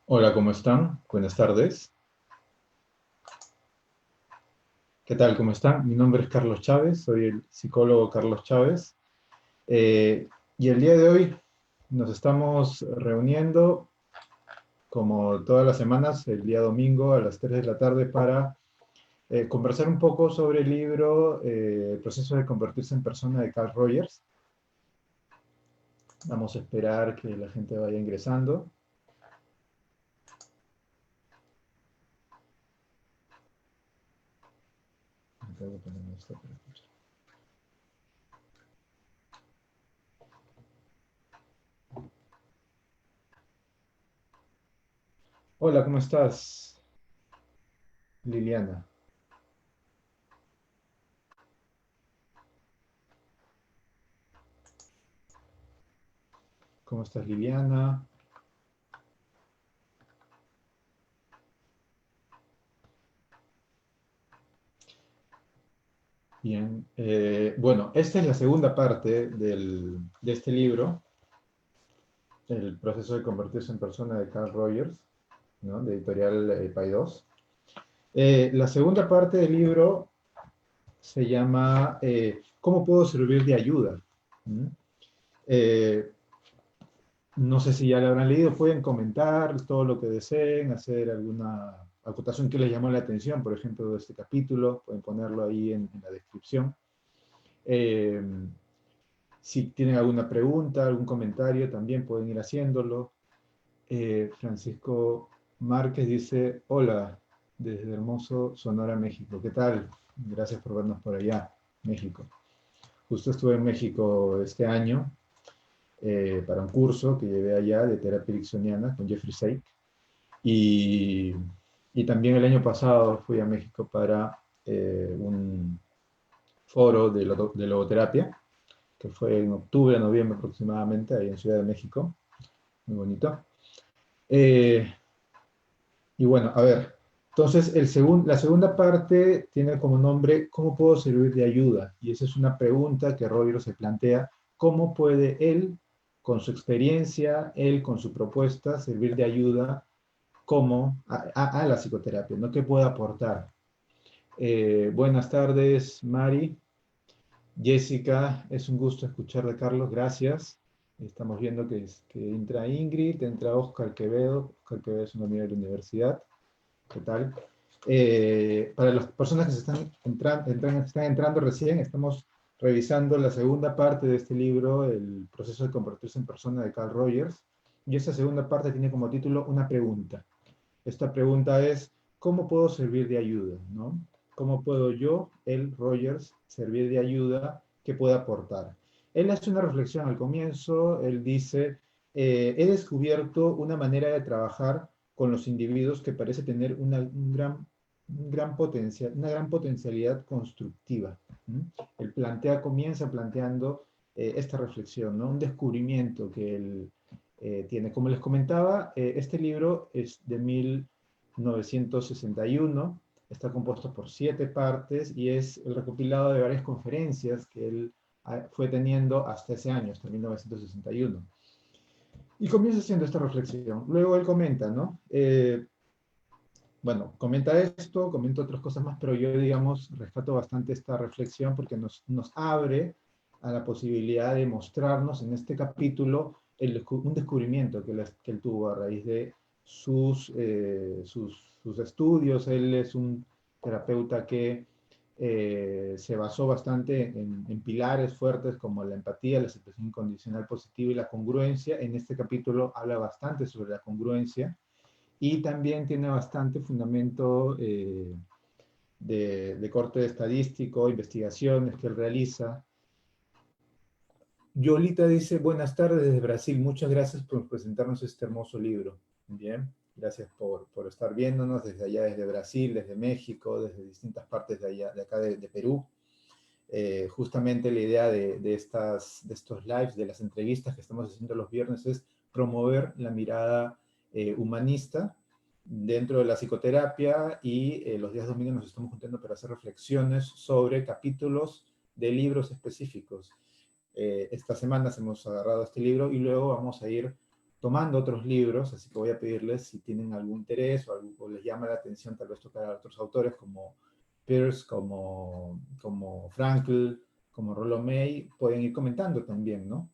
Hola, ¿cómo están? Buenas tardes. ¿Qué tal? ¿Cómo están? Mi nombre es Carlos Chávez, soy el psicólogo Carlos Chávez. Y el día de hoy nos estamos reuniendo, como todas las semanas, el día domingo a las 3 de la tarde para conversar un poco sobre el libro El proceso de convertirse en persona de Carl Rogers. Vamos a esperar que la gente vaya ingresando. Tengo que poner esto para escuchar. Hola, ¿cómo estás, Liliana? ¿Cómo estás, Liliana? Bien, bueno, esta es la segunda parte de este libro, El proceso de convertirse en persona de Carl Rogers, ¿no? De editorial Paidós. La segunda parte del libro se llama ¿Cómo puedo servir de ayuda? ¿Mm? Eh, no sé si ya lo habrán leído, pueden comentar todo lo que deseen, hacer alguna acotación que les llamó la atención, por ejemplo, de este capítulo, pueden ponerlo ahí en la descripción. Eh, Si tienen alguna pregunta, algún comentario, también pueden ir haciéndolo. Francisco Márquez dice, hola, desde hermoso Sonora, México. ¿Qué tal? Gracias por vernos por allá, México. Justo estuve en México este año para un curso que llevé allá de terapia ericksoniana con Jeffrey Sake. Y, y también el año pasado fui a México para un foro de logoterapia que fue en octubre, noviembre aproximadamente, ahí en Ciudad de México, muy bonito. Eh, y bueno, a ver, entonces la segunda parte tiene como nombre ¿Cómo puedo servir de ayuda? Y esa es una pregunta que Rogers se plantea, ¿cómo puede él, con su experiencia, él con su propuesta, servir de ayuda como a la psicoterapia, ¿no? ¿Qué puede aportar? Buenas tardes, Mari. Jessica, es un gusto escuchar de Carlos, gracias. Estamos viendo que entra Ingrid, entra Oscar Quevedo. Oscar Quevedo es un amigo de la universidad. ¿Qué tal? Para las personas que están entrando recién, estamos revisando la segunda parte de este libro, El proceso de convertirse en persona de Carl Rogers. Y esta segunda parte tiene como título una pregunta. Esta pregunta es, ¿cómo puedo servir de ayuda? ¿No? ¿Cómo puedo yo, él, Rogers, servir de ayuda? ¿Qué puede aportar? Él hace una reflexión al comienzo, él dice, he descubierto una manera de trabajar con los individuos que parece tener una gran potencialidad constructiva. ¿Mm? Él comienza planteando esta reflexión, ¿no? Un descubrimiento que él tiene. Como les comentaba, este libro es de 1961, está compuesto por 7 partes y es el recopilado de varias conferencias que él fue teniendo hasta ese año, hasta 1961. Y comienza haciendo esta reflexión. Luego él comenta, ¿no? Bueno, comenta esto, comenta otras cosas más, pero yo, digamos, rescato bastante esta reflexión porque nos abre a la posibilidad de mostrarnos en este capítulo un descubrimiento que él tuvo a raíz de sus estudios. Él es un terapeuta que se basó bastante en pilares fuertes como la empatía, la aceptación incondicional positiva y la congruencia. En este capítulo habla bastante sobre la congruencia y también tiene bastante fundamento de corte estadístico, investigaciones que él realiza. Yolita dice, buenas tardes desde Brasil, muchas gracias por presentarnos este hermoso libro. Bien, gracias por estar viéndonos desde allá, desde Brasil, desde México, desde distintas partes de, allá, de acá de Perú. Justamente la idea de estos lives, de las entrevistas que estamos haciendo los viernes es promover la mirada humanista dentro de la psicoterapia y los días domingos nos estamos juntando para hacer reflexiones sobre capítulos de libros específicos. Esta semana hemos agarrado este libro y luego vamos a ir tomando otros libros, así que voy a pedirles si tienen algún interés o les llama la atención tal vez tocar a otros autores como Peirce, como Frankl, como Rollo May, pueden ir comentando también, ¿no?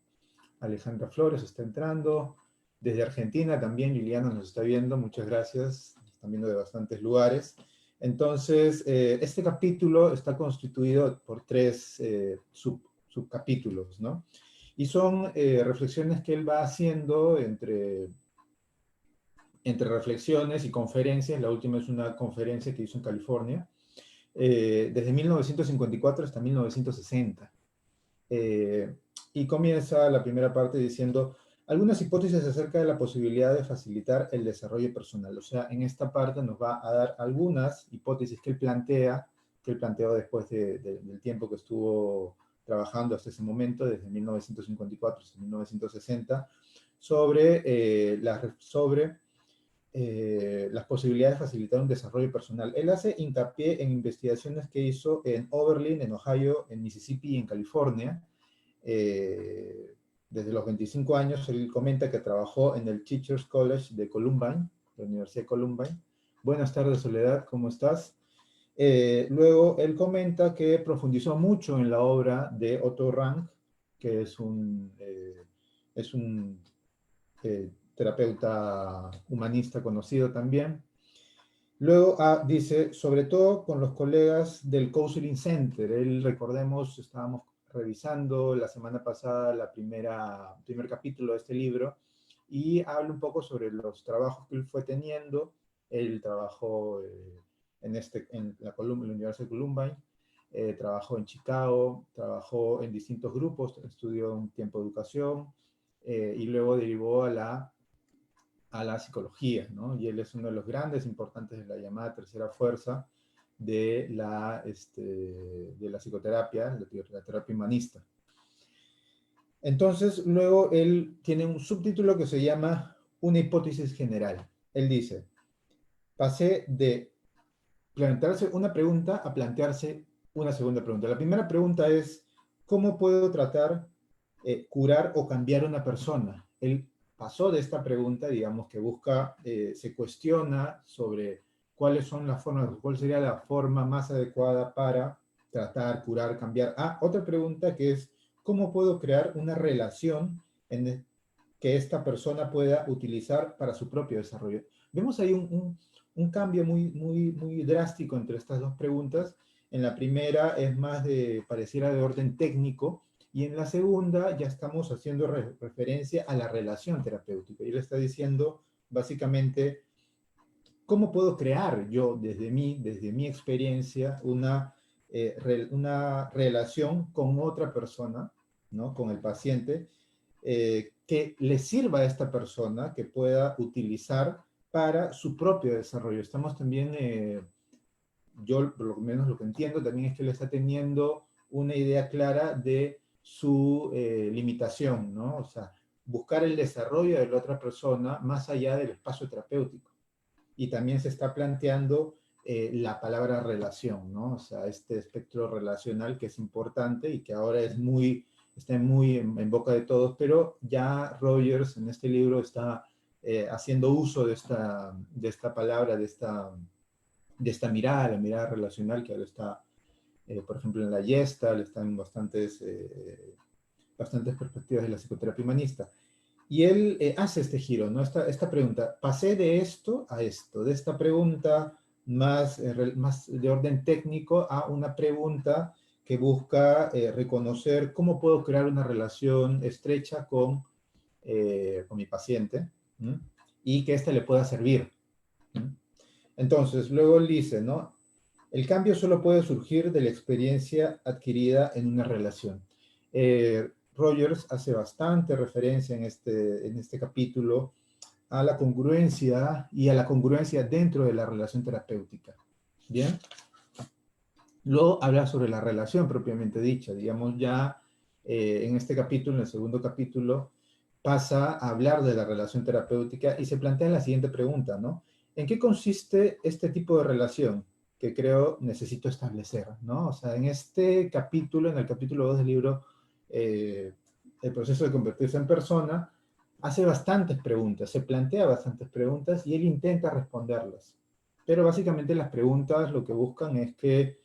Alejandra Flores está entrando. Desde Argentina también Liliana nos está viendo, muchas gracias. Nos están viendo de bastantes lugares. Entonces, este capítulo está constituido por tres subcapítulos, ¿no? Y son reflexiones que él va haciendo entre reflexiones y conferencias. La última es una conferencia que hizo en California, desde 1954 hasta 1960. Y comienza la primera parte diciendo algunas hipótesis acerca de la posibilidad de facilitar el desarrollo personal. O sea, en esta parte nos va a dar algunas hipótesis que él planteó después del tiempo que estuvo trabajando hasta ese momento, desde 1954 hasta 1960, sobre las posibilidades de facilitar un desarrollo personal. Él hace hincapié en investigaciones que hizo en Oberlin, en Ohio, en Mississippi y en California. Desde los 25 años, él comenta que trabajó en el Teachers College de Columbine, la Universidad de Columbine. Buenas tardes, Soledad, ¿cómo estás? Luego, él comenta que profundizó mucho en la obra de Otto Rank, que es un terapeuta humanista conocido también. Luego dice, sobre todo con los colegas del Counseling Center. Él, recordemos, estábamos revisando la semana pasada primer capítulo de este libro y habla un poco sobre los trabajos que él fue teniendo. Él trabajó en la Universidad de Columbine, trabajó en Chicago, trabajó en distintos grupos, estudió un tiempo educación y luego derivó a la psicología, ¿no? Y él es uno de los grandes importantes de la llamada tercera fuerza de la psicoterapia, la terapia humanista. Entonces, luego él tiene un subtítulo que se llama Una hipótesis general. Él dice, pasé de plantearse una pregunta a plantearse una segunda pregunta. La primera pregunta es, ¿cómo puedo tratar, curar o cambiar una persona? Él pasó de esta pregunta, digamos, que busca, se cuestiona sobre cuáles son las formas, cuál sería la forma más adecuada para tratar, curar, cambiar. Otra pregunta que es, ¿cómo puedo crear una relación que esta persona pueda utilizar para su propio desarrollo? Vemos ahí un cambio muy drástico entre estas dos preguntas. En la primera es más pareciera de orden técnico, y en la segunda ya estamos haciendo referencia a la relación terapéutica. Y él está diciendo, básicamente, ¿cómo puedo crear yo, desde mi experiencia, una relación con otra persona, ¿no? Con el paciente, que le sirva a esta persona, que pueda utilizar para su propio desarrollo? Estamos también, yo por lo menos lo que entiendo también es que él está teniendo una idea clara de su limitación, ¿no? O sea, buscar el desarrollo de la otra persona más allá del espacio terapéutico. Y también se está planteando la palabra relación, ¿no? O sea, este espectro relacional que es importante y que ahora está muy en boca de todos, pero ya Rogers en este libro está haciendo uso de esta palabra, de esta mirada, la mirada relacional, que ahora está, por ejemplo, en la Gestalt, está en bastantes perspectivas de la psicoterapia humanista. Y él hace este giro, ¿no? Esta pregunta, pasé de esto a esto, de esta pregunta más de orden técnico a una pregunta que busca reconocer cómo puedo crear una relación estrecha con mi paciente, ¿no? Y que ésta le pueda servir, ¿no? Entonces, luego él dice, ¿no? El cambio solo puede surgir de la experiencia adquirida en una relación. Rogers hace bastante referencia en este capítulo a la congruencia y a la congruencia dentro de la relación terapéutica. ¿Bien? Luego habla sobre la relación propiamente dicha. Digamos, ya en este capítulo, en el segundo capítulo, pasa a hablar de la relación terapéutica y se plantea la siguiente pregunta, ¿no? ¿En qué consiste este tipo de relación que creo necesito establecer, ¿no? O sea, en este capítulo, en el capítulo 2 del libro, el proceso de convertirse en persona, hace bastantes preguntas, se plantea bastantes preguntas y él intenta responderlas. Pero básicamente las preguntas lo que buscan es que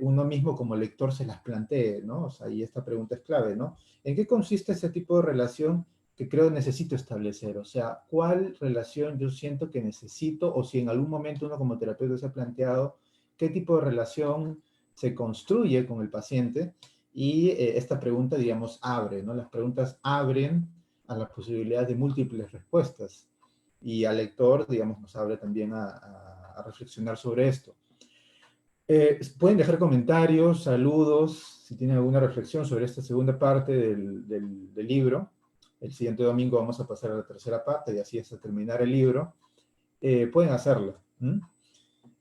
uno mismo como lector se las plantee, ¿no? O sea, y esta pregunta es clave, ¿no? ¿En qué consiste ese tipo de relación que creo necesito establecer? O sea, ¿cuál relación yo siento que necesito? O si en algún momento uno como terapeuta se ha planteado qué tipo de relación se construye con el paciente. Y esta pregunta, digamos, abre, ¿no? Las preguntas abren a la posibilidad de múltiples respuestas. Y al lector, digamos, nos abre también a reflexionar sobre esto. Pueden dejar comentarios, saludos, si tienen alguna reflexión sobre esta segunda parte del libro. El siguiente domingo vamos a pasar a la tercera parte y así hasta terminar el libro. Pueden hacerlo.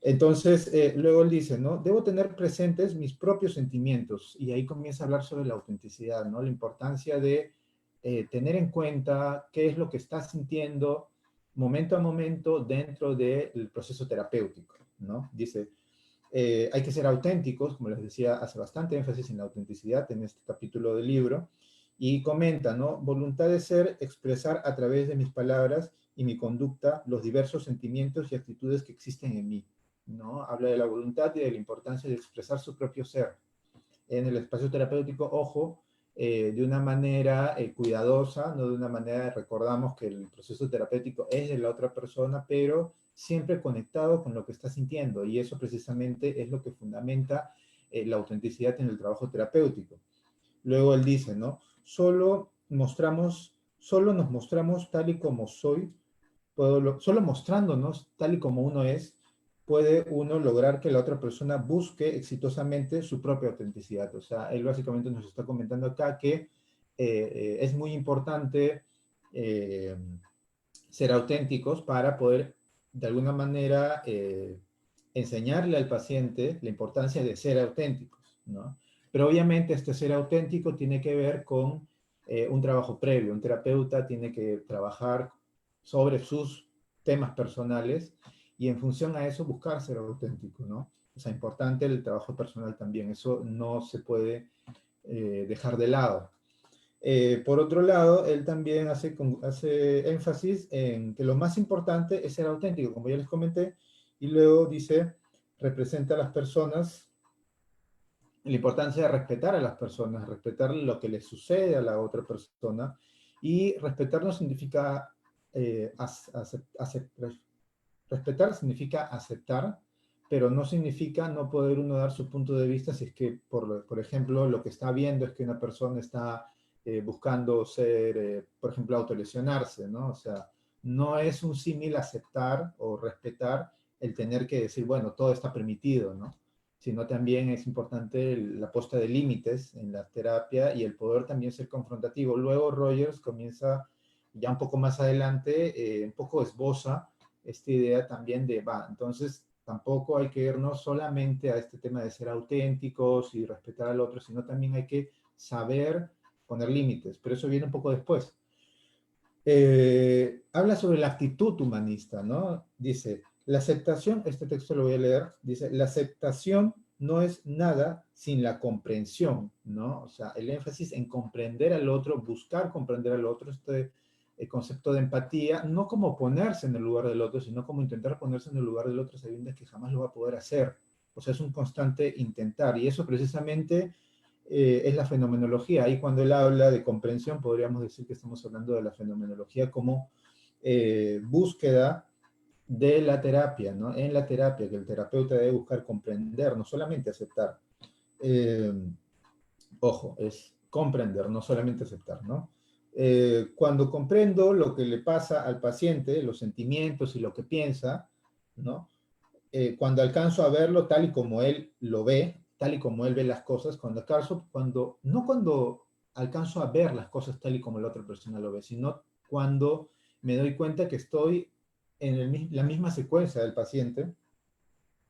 Entonces, luego él dice, ¿no? Debo tener presentes mis propios sentimientos. Y ahí comienza a hablar sobre la autenticidad, ¿no? La importancia de tener en cuenta qué es lo que estás sintiendo momento a momento dentro del proceso terapéutico, ¿no? Dice, hay que ser auténticos, como les decía, hace bastante énfasis en la autenticidad en este capítulo del libro, y comenta, ¿no? Voluntad de ser, expresar a través de mis palabras y mi conducta los diversos sentimientos y actitudes que existen en mí, ¿no? Habla de la voluntad y de la importancia de expresar su propio ser. En el espacio terapéutico, ojo, de una manera cuidadosa, no de una manera, recordamos que el proceso terapéutico es de la otra persona, pero siempre conectado con lo que está sintiendo, y eso precisamente es lo que fundamenta la autenticidad en el trabajo terapéutico. Luego él dice, ¿no? Solo nos mostramos tal y como soy, solo mostrándonos tal y como uno es, puede uno lograr que la otra persona busque exitosamente su propia autenticidad. O sea, él básicamente nos está comentando acá que es muy importante eh, ser auténticos para poder, de alguna manera, enseñarle al paciente la importancia de ser auténticos, ¿no? Pero obviamente este ser auténtico tiene que ver con un trabajo previo. Un terapeuta tiene que trabajar sobre sus temas personales y en función a eso buscar ser auténtico, ¿no? O sea, importante el trabajo personal también. Eso no se puede dejar de lado. Por otro lado, él también hace énfasis en que lo más importante es ser auténtico, como ya les comenté, y luego dice, representa a las personas, la importancia de respetar a las personas, respetar lo que le sucede a la otra persona, y respetar no significa, respetar significa aceptar, pero no significa no poder uno dar su punto de vista si es que, por ejemplo, lo que está viendo es que una persona está buscando ser, por ejemplo, autolesionarse, ¿no? O sea, no es un símil aceptar o respetar el tener que decir, bueno, todo está permitido, ¿no? Sino también es importante la puesta de límites en la terapia y el poder también ser confrontativo. Luego Rogers comienza ya un poco más adelante, un poco esboza esta idea también de, va, entonces tampoco hay que irnos solamente a este tema de ser auténticos y respetar al otro, sino también hay que saber poner límites, pero eso viene un poco después. Habla sobre la actitud humanista, ¿no? Dice, la aceptación, este texto lo voy a leer, dice, la aceptación no es nada sin la comprensión, ¿no? O sea, el énfasis en comprender al otro, buscar comprender al otro, el concepto de empatía, no como ponerse en el lugar del otro, sino como intentar ponerse en el lugar del otro sabiendo que jamás lo va a poder hacer. O sea, es un constante intentar, y eso precisamente es la fenomenología. Ahí cuando él habla de comprensión, podríamos decir que estamos hablando de la fenomenología como búsqueda de la terapia, ¿no? En la terapia, que el terapeuta debe buscar comprender, no solamente aceptar. Eh, Ojo, es comprender, no solamente aceptar, ¿no? Cuando comprendo lo que le pasa al paciente, los sentimientos y lo que piensa, ¿no? Cuando alcanzo a verlo tal y como él lo ve, tal y como él ve las cosas, no cuando alcanzo a ver las cosas tal y como la otra persona lo ve, sino cuando me doy cuenta que estoy en la misma secuencia del paciente,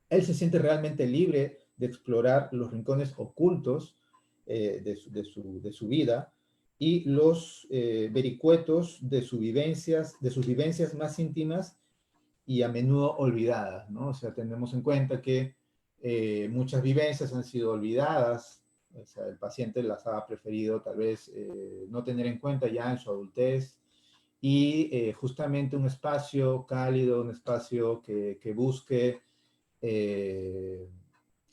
él se siente realmente libre de explorar los rincones ocultos de su vida y los vericuetos de sus vivencias más íntimas y a menudo olvidadas, ¿no? O sea, tenemos en cuenta que muchas vivencias han sido olvidadas, o sea, el paciente las ha preferido tal vez no tener en cuenta ya en su adultez, y justamente un espacio cálido, un espacio que busque,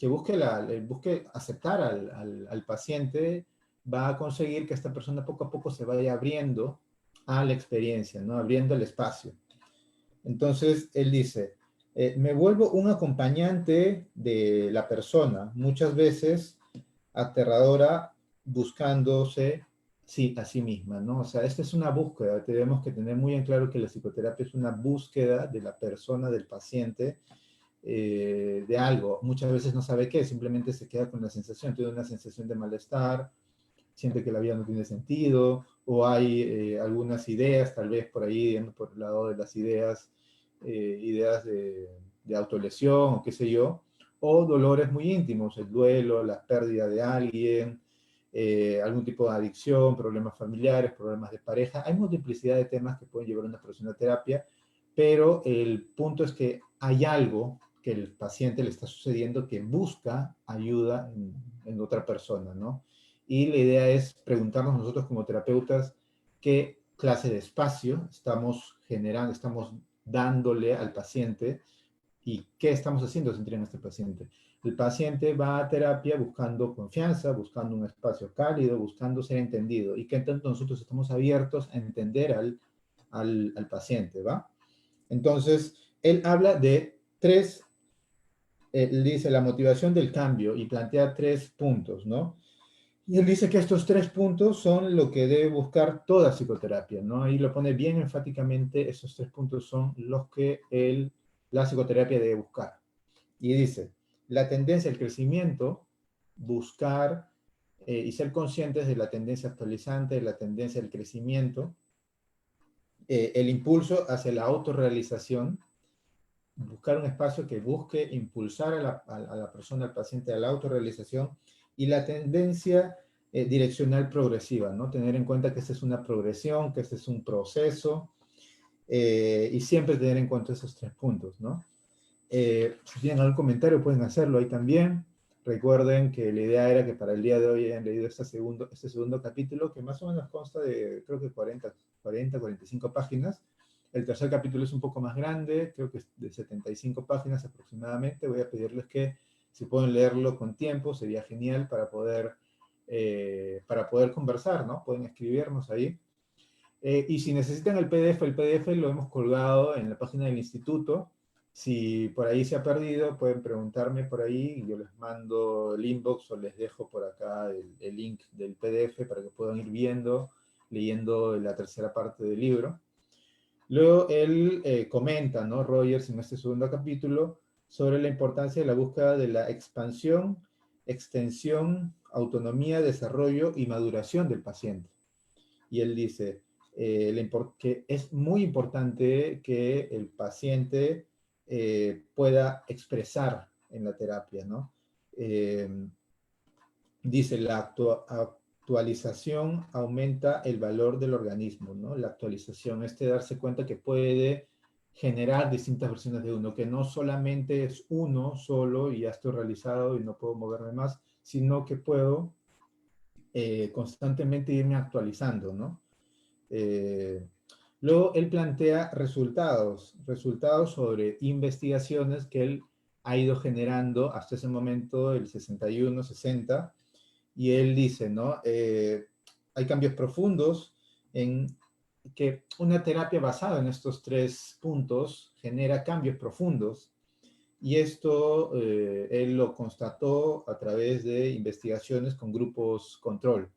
busque aceptar al paciente, va a conseguir que esta persona poco a poco se vaya abriendo a la experiencia, ¿no? Abriendo el espacio. Entonces, él dice, me vuelvo un acompañante de la persona, muchas veces aterradora, buscándose sí, a sí misma, ¿no? O sea, esta es una búsqueda, tenemos que tener muy en claro que la psicoterapia es una búsqueda de la persona, del paciente, de algo. Muchas veces no sabe qué, simplemente se queda con la sensación, tiene una sensación de malestar, siente que la vida no tiene sentido, o hay algunas ideas, tal vez por ahí, por el lado de las ideas, ideas de autolesión o qué sé yo, o dolores muy íntimos, el duelo, la pérdida de alguien, algún tipo de adicción, problemas familiares, problemas de pareja. Hay multiplicidad de temas que pueden llevar a una persona a terapia, pero el punto es que hay algo que el paciente le está sucediendo que busca ayuda en otra persona, ¿no? Y la idea es preguntarnos nosotros como terapeutas qué clase de espacio estamos generando, estamos dándole al paciente y qué estamos haciendo sentir en este paciente. El paciente va a terapia buscando confianza, buscando un espacio cálido, buscando ser entendido y que tanto nosotros estamos abiertos a entender al paciente, ¿va? Entonces, él habla de tres, él dice la motivación del cambio y plantea 3 puntos, ¿no? Y él dice que estos 3 puntos son lo que debe buscar toda psicoterapia, ¿no? Ahí lo pone bien enfáticamente, esos 3 puntos son los que la psicoterapia debe buscar. Y dice, la tendencia al crecimiento, buscar y ser conscientes de la tendencia actualizante, de la tendencia al crecimiento, el impulso hacia la autorrealización, buscar un espacio que busque impulsar a la persona, al paciente, a la autorrealización, y la tendencia direccional progresiva, ¿no? Tener en cuenta que esta es una progresión, que este es un proceso, y siempre tener en cuenta esos 3 puntos, ¿no? Si tienen algún comentario pueden hacerlo ahí también. Recuerden que la idea era que para el día de hoy hayan leído este segundo capítulo, que más o menos consta de, creo que 45 páginas. El tercer capítulo es un poco más grande, creo que es de 75 páginas aproximadamente. Voy a pedirles que si pueden leerlo con tiempo, sería genial para poder conversar, ¿no? Pueden escribirnos ahí. Y si necesitan el PDF lo hemos colgado en la página del instituto. Si por ahí se ha perdido, pueden preguntarme por ahí y yo les mando el inbox o les dejo por acá el link del PDF para que puedan ir viendo, leyendo la tercera parte del libro. Luego él comenta, ¿no? Rogers en este segundo capítulo sobre la importancia de la búsqueda de la expansión, extensión, autonomía, desarrollo y maduración del paciente. Y él dice que es muy importante que el paciente pueda expresar en la terapia, ¿no? Dice, la actualización aumenta el valor del organismo, ¿no? La actualización, darse cuenta que puede generar distintas versiones de uno, que no solamente es uno solo y ya estoy realizado y no puedo moverme más, sino que puedo constantemente irme actualizando, ¿no? Luego él plantea resultados sobre investigaciones que él ha ido generando hasta ese momento, el 61, 60, y él dice, ¿no? Hay cambios profundos en que una terapia basada en estos 3 puntos genera cambios profundos, y esto él lo constató a través de investigaciones con grupos control.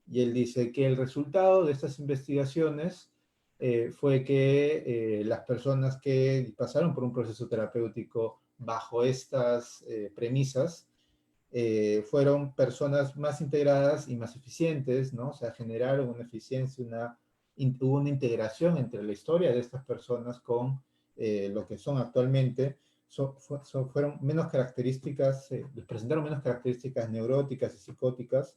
Y él dice que el resultado de estas investigaciones fue que las personas que pasaron por un proceso terapéutico bajo estas premisas fueron personas más integradas y más eficientes, ¿no? O sea, generaron una eficiencia, hubo una integración entre la historia de estas personas con lo que son actualmente. Fueron menos características, les presentaron menos características neuróticas y psicóticas,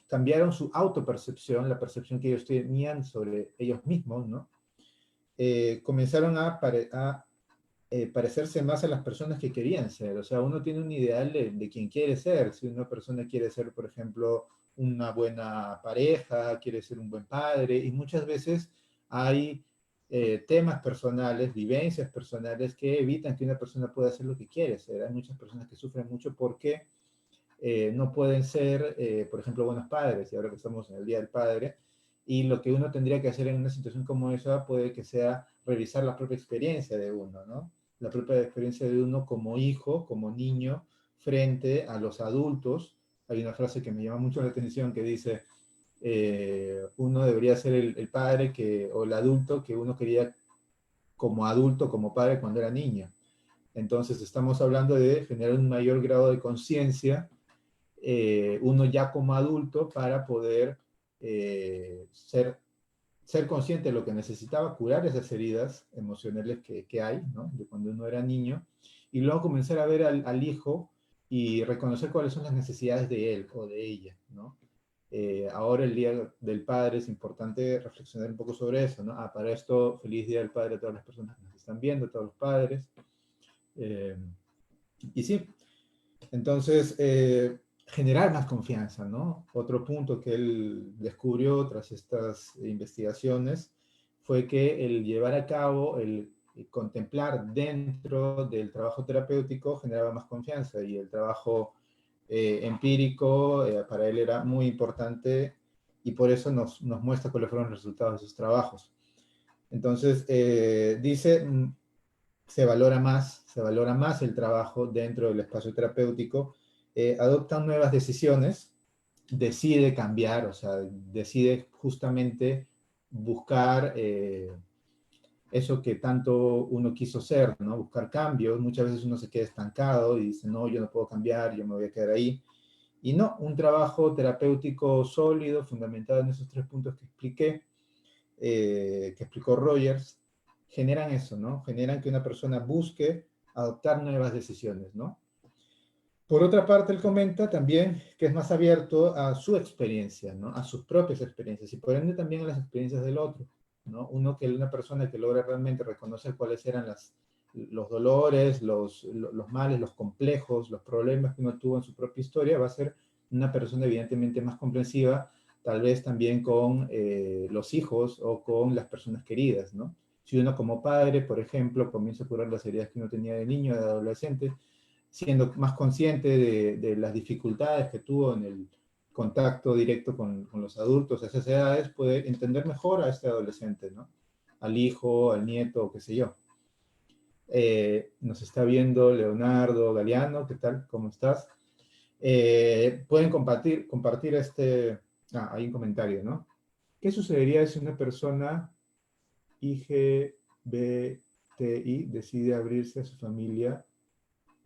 cambiaron su autopercepción, la percepción que ellos tenían sobre ellos mismos, ¿no? Comenzaron a parecerse más a las personas que querían ser. O sea, uno tiene un ideal de quien quiere ser. Si una persona quiere ser, por ejemplo, una buena pareja, quiere ser un buen padre, y muchas veces hay temas personales, vivencias personales que evitan que una persona pueda hacer lo que quiere hacer. Hay muchas personas que sufren mucho porque no pueden ser, por ejemplo, buenos padres, y ahora que estamos en el Día del Padre, y lo que uno tendría que hacer en una situación como esa puede que sea revisar la propia experiencia de uno, ¿no? La propia experiencia de uno como hijo, como niño, frente a los adultos. Hay una frase que me llama mucho la atención que dice, uno debería ser el padre o el adulto que uno quería como adulto, como padre cuando era niño. Entonces estamos hablando de generar un mayor grado de conciencia, uno ya como adulto, para poder ser consciente de lo que necesitaba, curar esas heridas emocionales que hay, ¿no? De cuando uno era niño, y luego comenzar a ver al hijo y reconocer cuáles son las necesidades de él o de ella, ¿no? Ahora el Día del Padre es importante reflexionar un poco sobre eso, ¿no? Para esto, feliz Día del Padre a todas las personas que nos están viendo, a todos los padres. Eh, y sí, entonces, generar más confianza, ¿no? Otro punto que él descubrió tras estas investigaciones fue que el llevar a cabo, el contemplar dentro del trabajo terapéutico generaba más confianza, y el trabajo empírico para él era muy importante, y por eso nos muestra cuáles fueron los resultados de sus trabajos. Entonces, dice, se valora más el trabajo dentro del espacio terapéutico, adoptan nuevas decisiones, decide cambiar, o sea, decide justamente buscar eso que tanto uno quiso ser, ¿no? Buscar cambios. Muchas veces uno se queda estancado y dice, no, yo no puedo cambiar, yo me voy a quedar ahí. Y no, un trabajo terapéutico sólido, fundamentado en esos 3 puntos que explicó Rogers, generan eso, ¿no? Generan que una persona busque adoptar nuevas decisiones, ¿no? Por otra parte, él comenta también que es más abierto a su experiencia, ¿no? A sus propias experiencias, y por ende también a las experiencias del otro, ¿no? Una persona que logra realmente reconocer cuáles eran los dolores, los males, los complejos, los problemas que uno tuvo en su propia historia, va a ser una persona evidentemente más comprensiva, tal vez también con los hijos o con las personas queridas, ¿no? Si uno como padre, por ejemplo, comienza a curar las heridas que uno tenía de niño, de adolescente, siendo más consciente de las dificultades que tuvo en el contacto directo con los adultos a esas edades, puede entender mejor a este adolescente, ¿no? Al hijo, al nieto, qué sé yo. Nos está viendo Leonardo Galeano, ¿qué tal? ¿Cómo estás? Pueden compartir hay un comentario, ¿no? ¿Qué sucedería si una persona IGBTI decide abrirse a su familia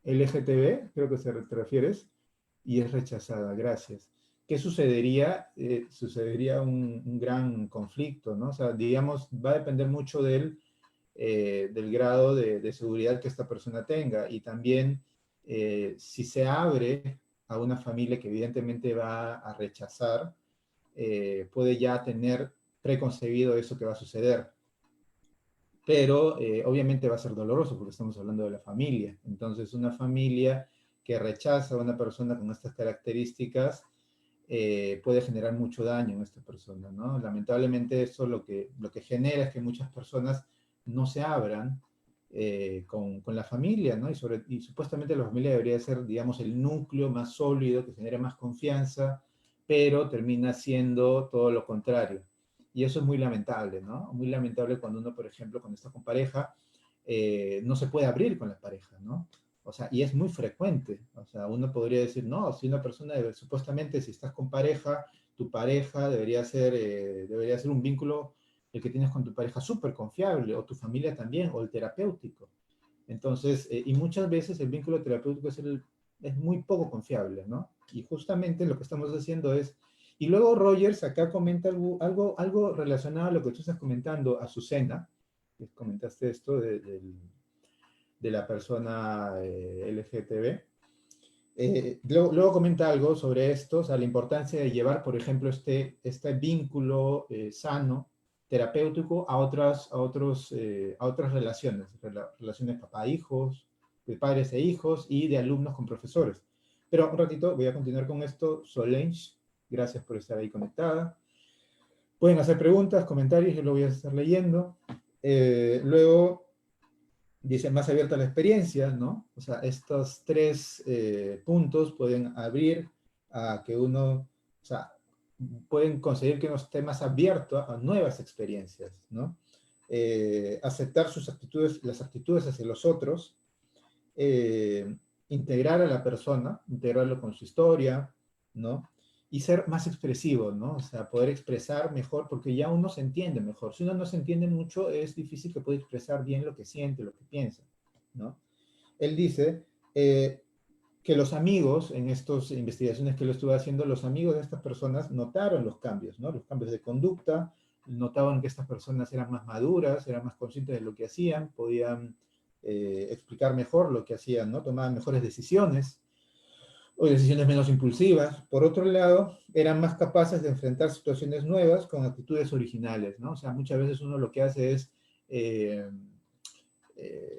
LGTB, creo que te refieres, y es rechazada? Gracias. ¿Qué sucedería? Sucedería un gran conflicto, ¿no? O sea, digamos, va a depender mucho del grado de seguridad que esta persona tenga, y también si se abre a una familia que evidentemente va a rechazar, puede ya tener preconcebido eso que va a suceder. Pero obviamente va a ser doloroso porque estamos hablando de la familia. Entonces, una familia que rechaza a una persona con estas características puede generar mucho daño en esta persona, ¿no? Lamentablemente eso lo que genera es que muchas personas no se abran con la familia, ¿no? Y supuestamente la familia debería ser, digamos, el núcleo más sólido, que genere más confianza, pero termina siendo todo lo contrario. Y eso es muy lamentable, ¿no? Muy lamentable cuando uno, por ejemplo, cuando está con pareja, no se puede abrir con la pareja, ¿no? O sea, y es muy frecuente. O sea, uno podría decir, no, si una persona, supuestamente, si estás con pareja, tu pareja debería ser un vínculo, el que tienes con tu pareja, súper confiable, o tu familia también, o el terapéutico. Entonces, y muchas veces el vínculo terapéutico es muy poco confiable, ¿no? Y justamente lo que estamos haciendo es. Y luego Rogers acá comenta algo relacionado a lo que tú estás comentando, Azucena, que comentaste esto de la persona LGTB. Luego comenta algo sobre esto, o sea, la importancia de llevar, por ejemplo, este vínculo sano, terapéutico, a otras relaciones papá-hijos, de padres e hijos, y de alumnos con profesores. Pero un ratito voy a continuar con esto. Solange Gracias por estar ahí conectada. Pueden hacer preguntas, comentarios, yo lo voy a estar leyendo. Luego, dice, más abierta a la experiencia, ¿no? O sea, estos tres puntos pueden abrir a que uno, o sea, pueden conseguir que uno esté más abierto a nuevas experiencias, ¿no? Aceptar sus actitudes, las actitudes hacia los otros, integrar a la persona, integrarlo con su historia, ¿no? Y ser más expresivo, ¿no? O sea, poder expresar mejor, porque ya uno se entiende mejor. Si uno no se entiende mucho, es difícil que pueda expresar bien lo que siente, lo que piensa, ¿no? Él dice que los amigos, en estas investigaciones que lo estuve haciendo, los amigos de estas personas notaron los cambios, ¿no? Los cambios de conducta, notaban que estas personas eran más maduras, eran más conscientes de lo que hacían, podían explicar mejor lo que hacían, ¿no? Tomaban mejores decisiones, o decisiones menos impulsivas. Por otro lado, eran más capaces de enfrentar situaciones nuevas con actitudes originales, ¿no? O sea, muchas veces uno lo que hace es,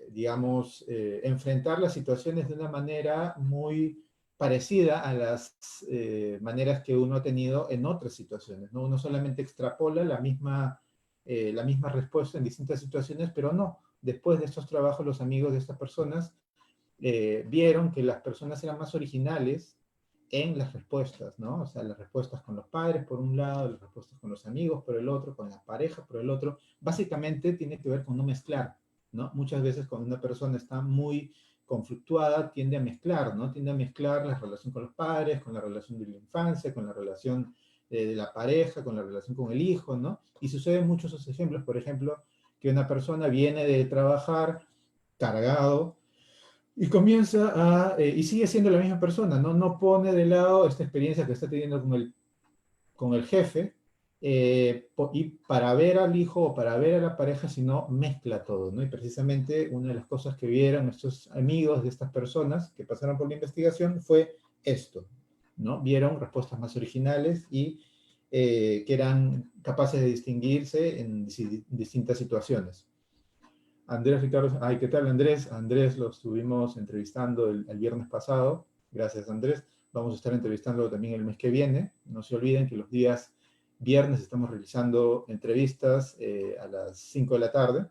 digamos, enfrentar las situaciones de una manera muy parecida a las maneras que uno ha tenido en otras situaciones, ¿no? Uno solamente extrapola la misma respuesta en distintas situaciones, pero no. Después de estos trabajos, los amigos de estas personas vieron que las personas eran más originales en las respuestas, ¿no? O sea, las respuestas con los padres por un lado, las respuestas con los amigos por el otro, con la pareja por el otro. Básicamente tiene que ver con no mezclar, ¿no? Muchas veces cuando una persona está muy conflictuada, tiende a mezclar, ¿no? Tiende a mezclar la relación con los padres, con la relación de la infancia, con la relación de la pareja, con la relación con el hijo, ¿no? Y suceden muchos esos ejemplos, por ejemplo, que una persona viene de trabajar cargado, y comienza y sigue siendo la misma persona, ¿no? No pone de lado esta experiencia que está teniendo con el jefe, y para ver al hijo o para ver a la pareja, sino mezcla todo, ¿no? Y precisamente una de las cosas que vieron estos amigos de estas personas que pasaron por la investigación fue esto, ¿no? Vieron respuestas más originales y que eran capaces de distinguirse en distintas situaciones. Andrés Ricardo, ay, ¿qué tal Andrés? Andrés lo estuvimos entrevistando el viernes pasado. Gracias Andrés. Vamos a estar entrevistándolo también el mes que viene. No se olviden que los días viernes estamos realizando entrevistas a las 5 de la tarde.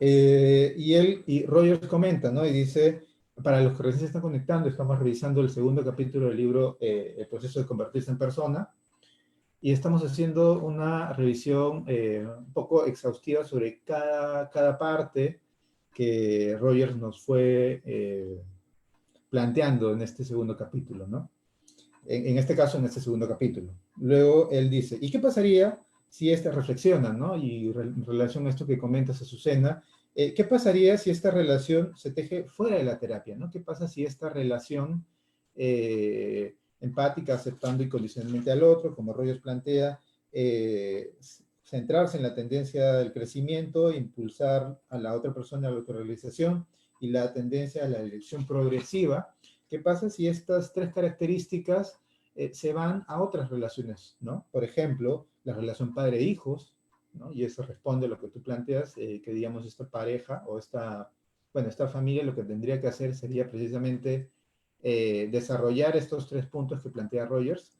Y Rogers comenta, ¿no? Y dice, para los que recién se están conectando, estamos revisando el segundo capítulo del libro El proceso de convertirse en persona. Y estamos haciendo una revisión un poco exhaustiva sobre cada parte que Rogers nos fue planteando en este segundo capítulo, ¿no? En este caso, en este segundo capítulo. Luego él dice, ¿y qué pasaría si esta reflexiona, ¿no? Y en relación a esto que comentas, Azucena, ¿qué pasaría si esta relación se teje fuera de la terapia, ¿no? ¿Qué pasa si esta relación empática, aceptando incondicionalmente al otro, como Rogers plantea, centrarse en la tendencia del crecimiento, impulsar a la otra persona a la autorrealización y la tendencia a la dirección progresiva? ¿Qué pasa si estas tres características se van a otras relaciones, ¿no? Por ejemplo, la relación padre-hijos, ¿no? Y eso responde a lo que tú planteas, que digamos esta pareja o esta familia lo que tendría que hacer sería precisamente desarrollar estos tres puntos que plantea Rogers.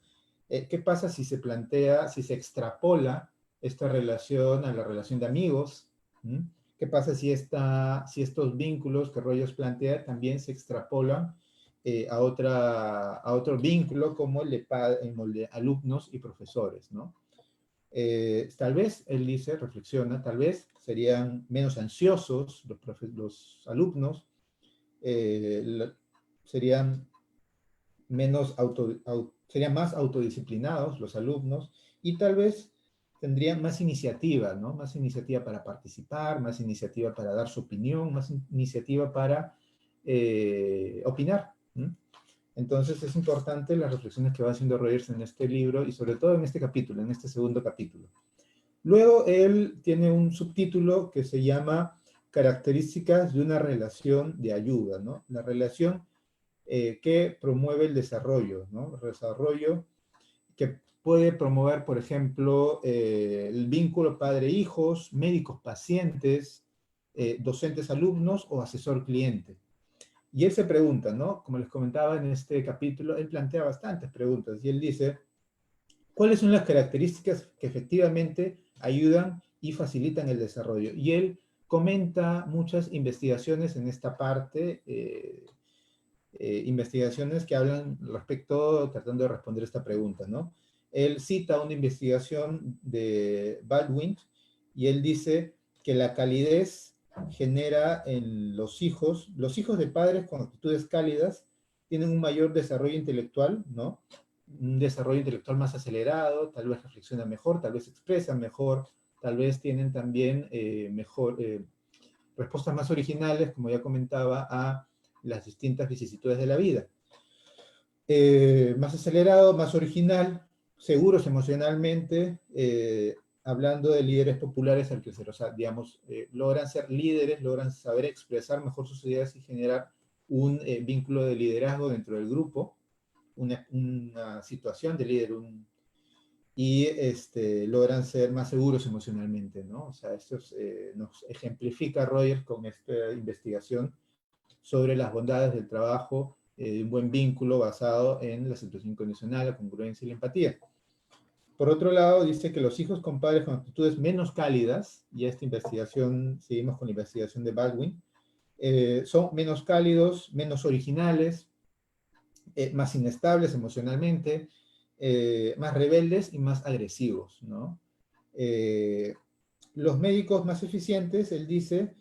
¿Qué pasa si se plantea, si se extrapola esta relación a la relación de amigos? ¿Mm? ¿Qué pasa si estos vínculos que Rogers plantea también se extrapolan a otro vínculo como el de alumnos y profesores, ¿no? Tal vez, él dice, reflexiona, tal vez serían menos ansiosos los alumnos, serían serían más autodisciplinados los alumnos y tal vez tendrían más iniciativa, ¿no? Más iniciativa para participar, más iniciativa para dar su opinión, más iniciativa para opinar. Entonces es importante las reflexiones que va haciendo Rogers en este libro y sobre todo en este capítulo, en este segundo capítulo. Luego él tiene un subtítulo que se llama Características de una relación de ayuda, ¿no? La relación que promueve el desarrollo, ¿no? El desarrollo que puede promover, por ejemplo, el vínculo padre-hijos, médicos-pacientes, docentes-alumnos o asesor-cliente. Y él se pregunta, ¿no? Como les comentaba en este capítulo, él plantea bastantes preguntas y él dice, ¿cuáles son las características que efectivamente ayudan y facilitan el desarrollo? Y él comenta muchas investigaciones en esta parte, investigaciones que hablan respecto, tratando de responder esta pregunta, ¿no? Él cita una investigación de Baldwin y él dice que la calidez genera en los hijos de padres con actitudes cálidas tienen un mayor desarrollo intelectual, ¿no? Un desarrollo intelectual más acelerado, tal vez reflexionan mejor, tal vez expresan mejor, tal vez tienen también respuestas más originales, como ya comentaba, a las distintas vicisitudes de la vida. Más acelerado, más original, seguros emocionalmente, hablando de líderes populares al crecer, o sea, digamos, logran ser líderes, logran saber expresar mejor sus ideas y generar un vínculo de liderazgo dentro del grupo, una situación de líder, y logran ser más seguros emocionalmente, ¿no? O sea, esto nos ejemplifica Rogers con esta investigación sobre las bondades del trabajo, de un buen vínculo basado en la aceptación incondicional, la congruencia y la empatía. Por otro lado, dice que los hijos con padres con actitudes menos cálidas, y esta investigación, seguimos con la investigación de Baldwin, son menos cálidos, menos originales, más inestables emocionalmente, más rebeldes y más agresivos, ¿no? Los médicos más eficientes, él dice,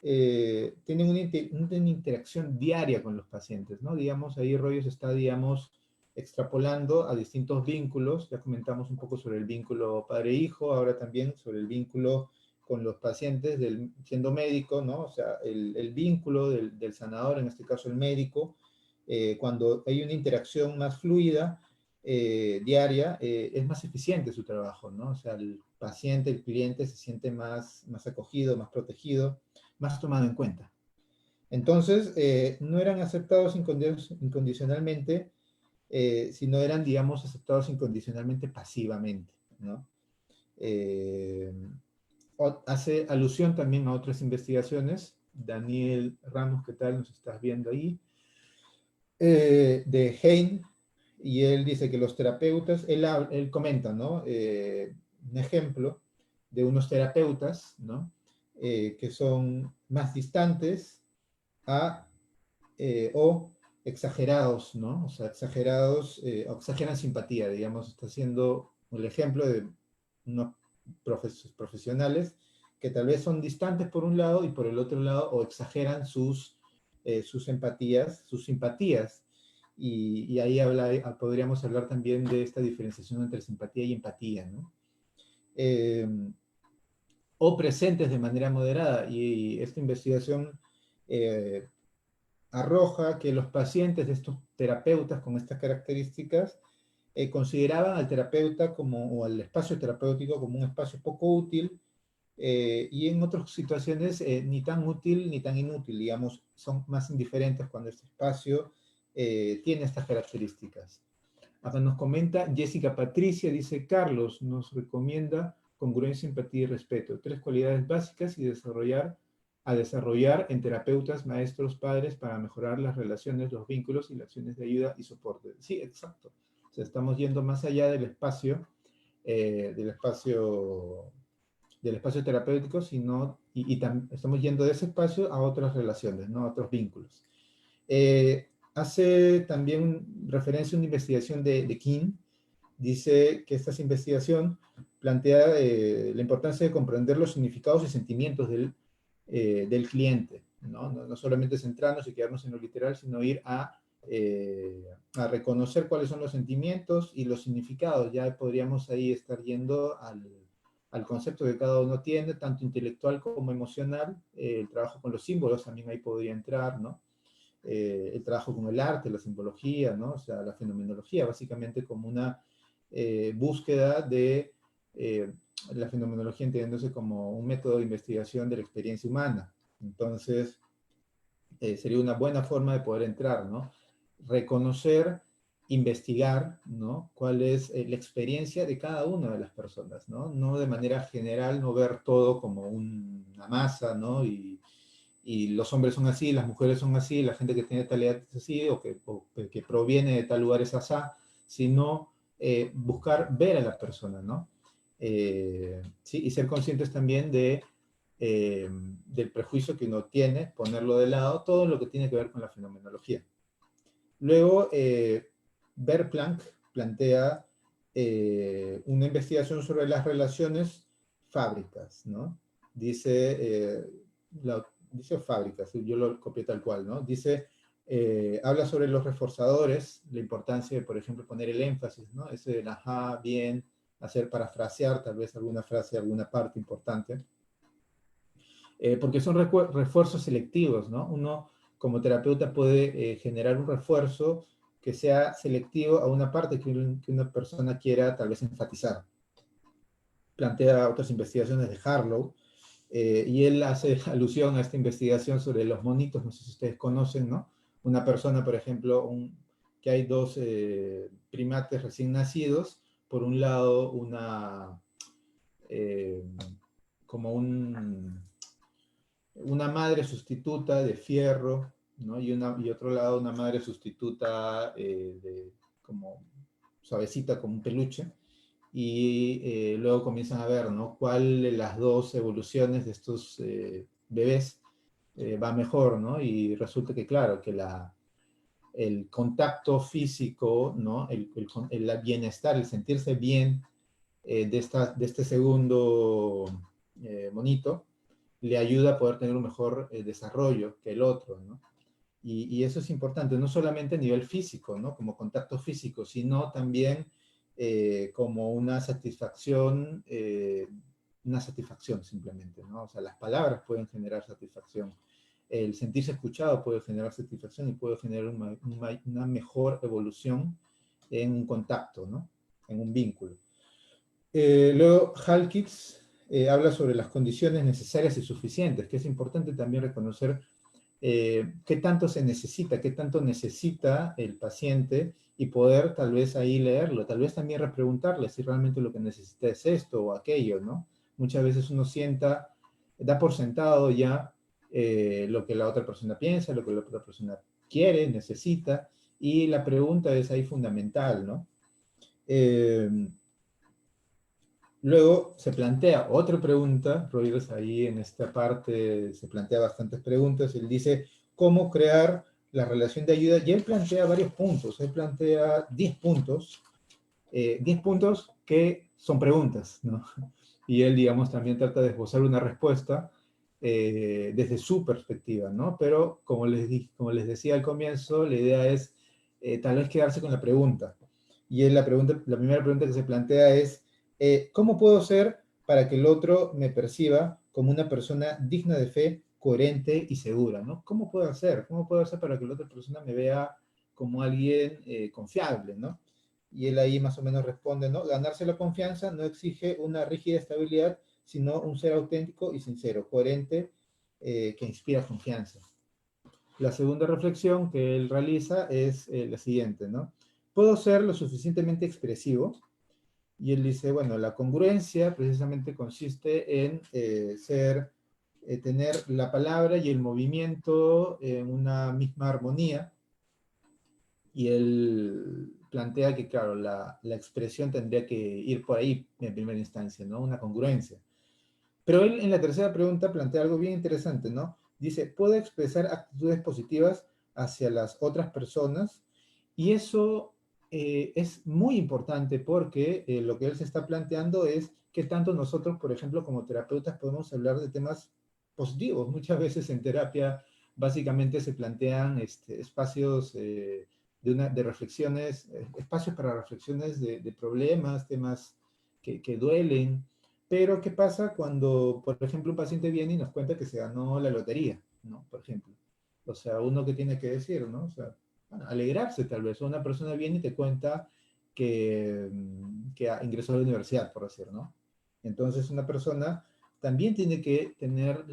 tienen una interacción diaria con los pacientes, ¿no? Digamos, ahí Rogers está, digamos, extrapolando a distintos vínculos, ya comentamos un poco sobre el vínculo padre-hijo, ahora también sobre el vínculo con los pacientes, siendo médico, ¿no? O sea, el vínculo del sanador, en este caso el médico, cuando hay una interacción más fluida, diaria, es más eficiente su trabajo, ¿no? O sea, el paciente, el cliente se siente más acogido, más protegido, más tomado en cuenta. Entonces, no eran aceptados incondicionalmente, sino eran, digamos, aceptados incondicionalmente pasivamente, ¿no? Hace alusión también a otras investigaciones. Daniel Ramos, ¿qué tal? Nos estás viendo ahí. De Hein, y él dice que los terapeutas, él comenta, ¿no? Un ejemplo de unos terapeutas, ¿no? Que son más distantes o exagerados, ¿no? O sea, exagerados, o exageran simpatía, digamos, está siendo el ejemplo de unos profesionales que tal vez son distantes por un lado y por el otro lado, o exageran sus empatías, sus simpatías. Y ahí podríamos hablar también de esta diferenciación entre simpatía y empatía, ¿no? O presentes de manera moderada. Y esta investigación arroja que los pacientes de estos terapeutas con estas características consideraban al terapeuta o al espacio terapéutico como un espacio poco útil, y en otras situaciones ni tan útil ni tan inútil, digamos, son más indiferentes cuando este espacio tiene estas características. Acá nos comenta Jessica Patricia, dice Carlos, nos recomienda congruencia, empatía y respeto, 3 cualidades básicas a desarrollar en terapeutas, maestros, padres para mejorar las relaciones, los vínculos y las acciones de ayuda y soporte. Sí, exacto. O sea, estamos yendo más allá del espacio terapéutico, sino, estamos yendo de ese espacio a otras relaciones, ¿no? A otros vínculos. Hace también referencia a una investigación de King, dice que esta investigación plantea la importancia de comprender los significados y sentimientos del cliente, ¿no? No solamente centrarnos y quedarnos en lo literal, sino ir a reconocer cuáles son los sentimientos y los significados. Ya podríamos ahí estar yendo al concepto que cada uno tiene, tanto intelectual como emocional. El trabajo con los símbolos también ahí podría entrar, ¿no? El trabajo con el arte, la simbología, ¿no? O sea, la fenomenología, básicamente como una búsqueda de la fenomenología entendiéndose como un método de investigación de la experiencia humana. Entonces, sería una buena forma de poder entrar, ¿no? Reconocer, investigar, ¿no? Cuál es la experiencia de cada una de las personas, ¿no? No de manera general, no ver todo como una masa, ¿no? Y y los hombres son así, las mujeres son así, la gente que tiene tal edad es así, o que proviene de tal lugar es asá, sino buscar ver a la persona, ¿no? Sí, y ser conscientes también del prejuicio que uno tiene, ponerlo de lado, todo lo que tiene que ver con la fenomenología. Luego, Verplanck plantea una investigación sobre las relaciones fábricas, ¿no? Dice, dice fábricas, yo lo copié tal cual, ¿no? Dice, habla sobre los reforzadores, la importancia de, por ejemplo, poner el énfasis, ¿no? Ese del ajá, bien, hacer parafrasear tal vez alguna frase, alguna parte importante, porque son refuerzos selectivos, ¿no? Uno como terapeuta puede generar un refuerzo que sea selectivo a una parte que una persona quiera tal vez enfatizar. Plantea otras investigaciones de Harlow, y él hace alusión a esta investigación sobre los monitos, no sé si ustedes conocen, ¿no? Una persona, por ejemplo, que hay dos primates recién nacidos, por un lado eh, como una madre sustituta de fierro, ¿no? Y otro lado una madre sustituta como suavecita, como un peluche, y luego comienzan a ver, ¿no? ¿Cuál de las dos evoluciones de estos bebés va mejor, ¿no? Y resulta que, claro, que el contacto físico, ¿no? El bienestar, el sentirse bien de este segundo monito, le ayuda a poder tener un mejor desarrollo que el otro, ¿no? Y eso es importante, no solamente a nivel físico, ¿no? Como contacto físico, sino también como una satisfacción simplemente, ¿no? O sea, las palabras pueden generar satisfacción, el sentirse escuchado puede generar satisfacción y puede generar una mejor evolución en un contacto, ¿no? En un vínculo. Luego, Halkitz habla sobre las condiciones necesarias y suficientes, que es importante también reconocer qué tanto se necesita, qué tanto necesita el paciente y poder tal vez ahí leerlo, tal vez también repreguntarle si realmente lo que necesita es esto o aquello, ¿no? Muchas veces uno da por sentado ya lo que la otra persona piensa, lo que la otra persona quiere, necesita, y la pregunta es ahí fundamental, ¿no? Luego se plantea otra pregunta, Rogers ahí en esta parte se plantea bastantes preguntas, él dice, ¿cómo crear la relación de ayuda? Y él plantea varios puntos, él plantea 10 puntos, 10 puntos que son preguntas, ¿no? Y él, digamos, también trata de esbozar una respuesta desde su perspectiva, ¿no? Pero como les decía al comienzo, la idea es tal vez quedarse con la pregunta. Y él la primera pregunta que se plantea es, ¿cómo puedo ser para que el otro me perciba como una persona digna de fe, coherente y segura, ¿no? ¿Cómo puedo hacer? ¿Cómo puedo hacer para que la otra persona me vea como alguien confiable, ¿no? Y él ahí más o menos responde, ¿no? Ganarse la confianza no exige una rígida estabilidad, sino un ser auténtico y sincero, coherente, que inspira confianza. La segunda reflexión que él realiza es la siguiente, ¿no? ¿Puedo ser lo suficientemente expresivo? Y él dice, bueno, la congruencia precisamente consiste en tener la palabra y el movimiento en una misma armonía, y él plantea que, claro, la expresión tendría que ir por ahí en primera instancia, ¿no? Una congruencia. Pero él en la tercera pregunta plantea algo bien interesante, ¿no? Dice, ¿puedo expresar actitudes positivas hacia las otras personas? Y eso es muy importante porque lo que él se está planteando es que tanto nosotros, por ejemplo, como terapeutas, podemos hablar de temas positivos. Muchas veces en terapia básicamente se plantean espacios de reflexiones, espacios para reflexiones de problemas, temas que duelen. Pero, ¿qué pasa cuando, por ejemplo, un paciente viene y nos cuenta que se ganó la lotería, ¿no? Por ejemplo. O sea, uno que tiene que decir, ¿no? O sea, bueno, alegrarse tal vez. O una persona viene y te cuenta que ingresó a la universidad, por decir, ¿no? Entonces, una persona también tiene que tener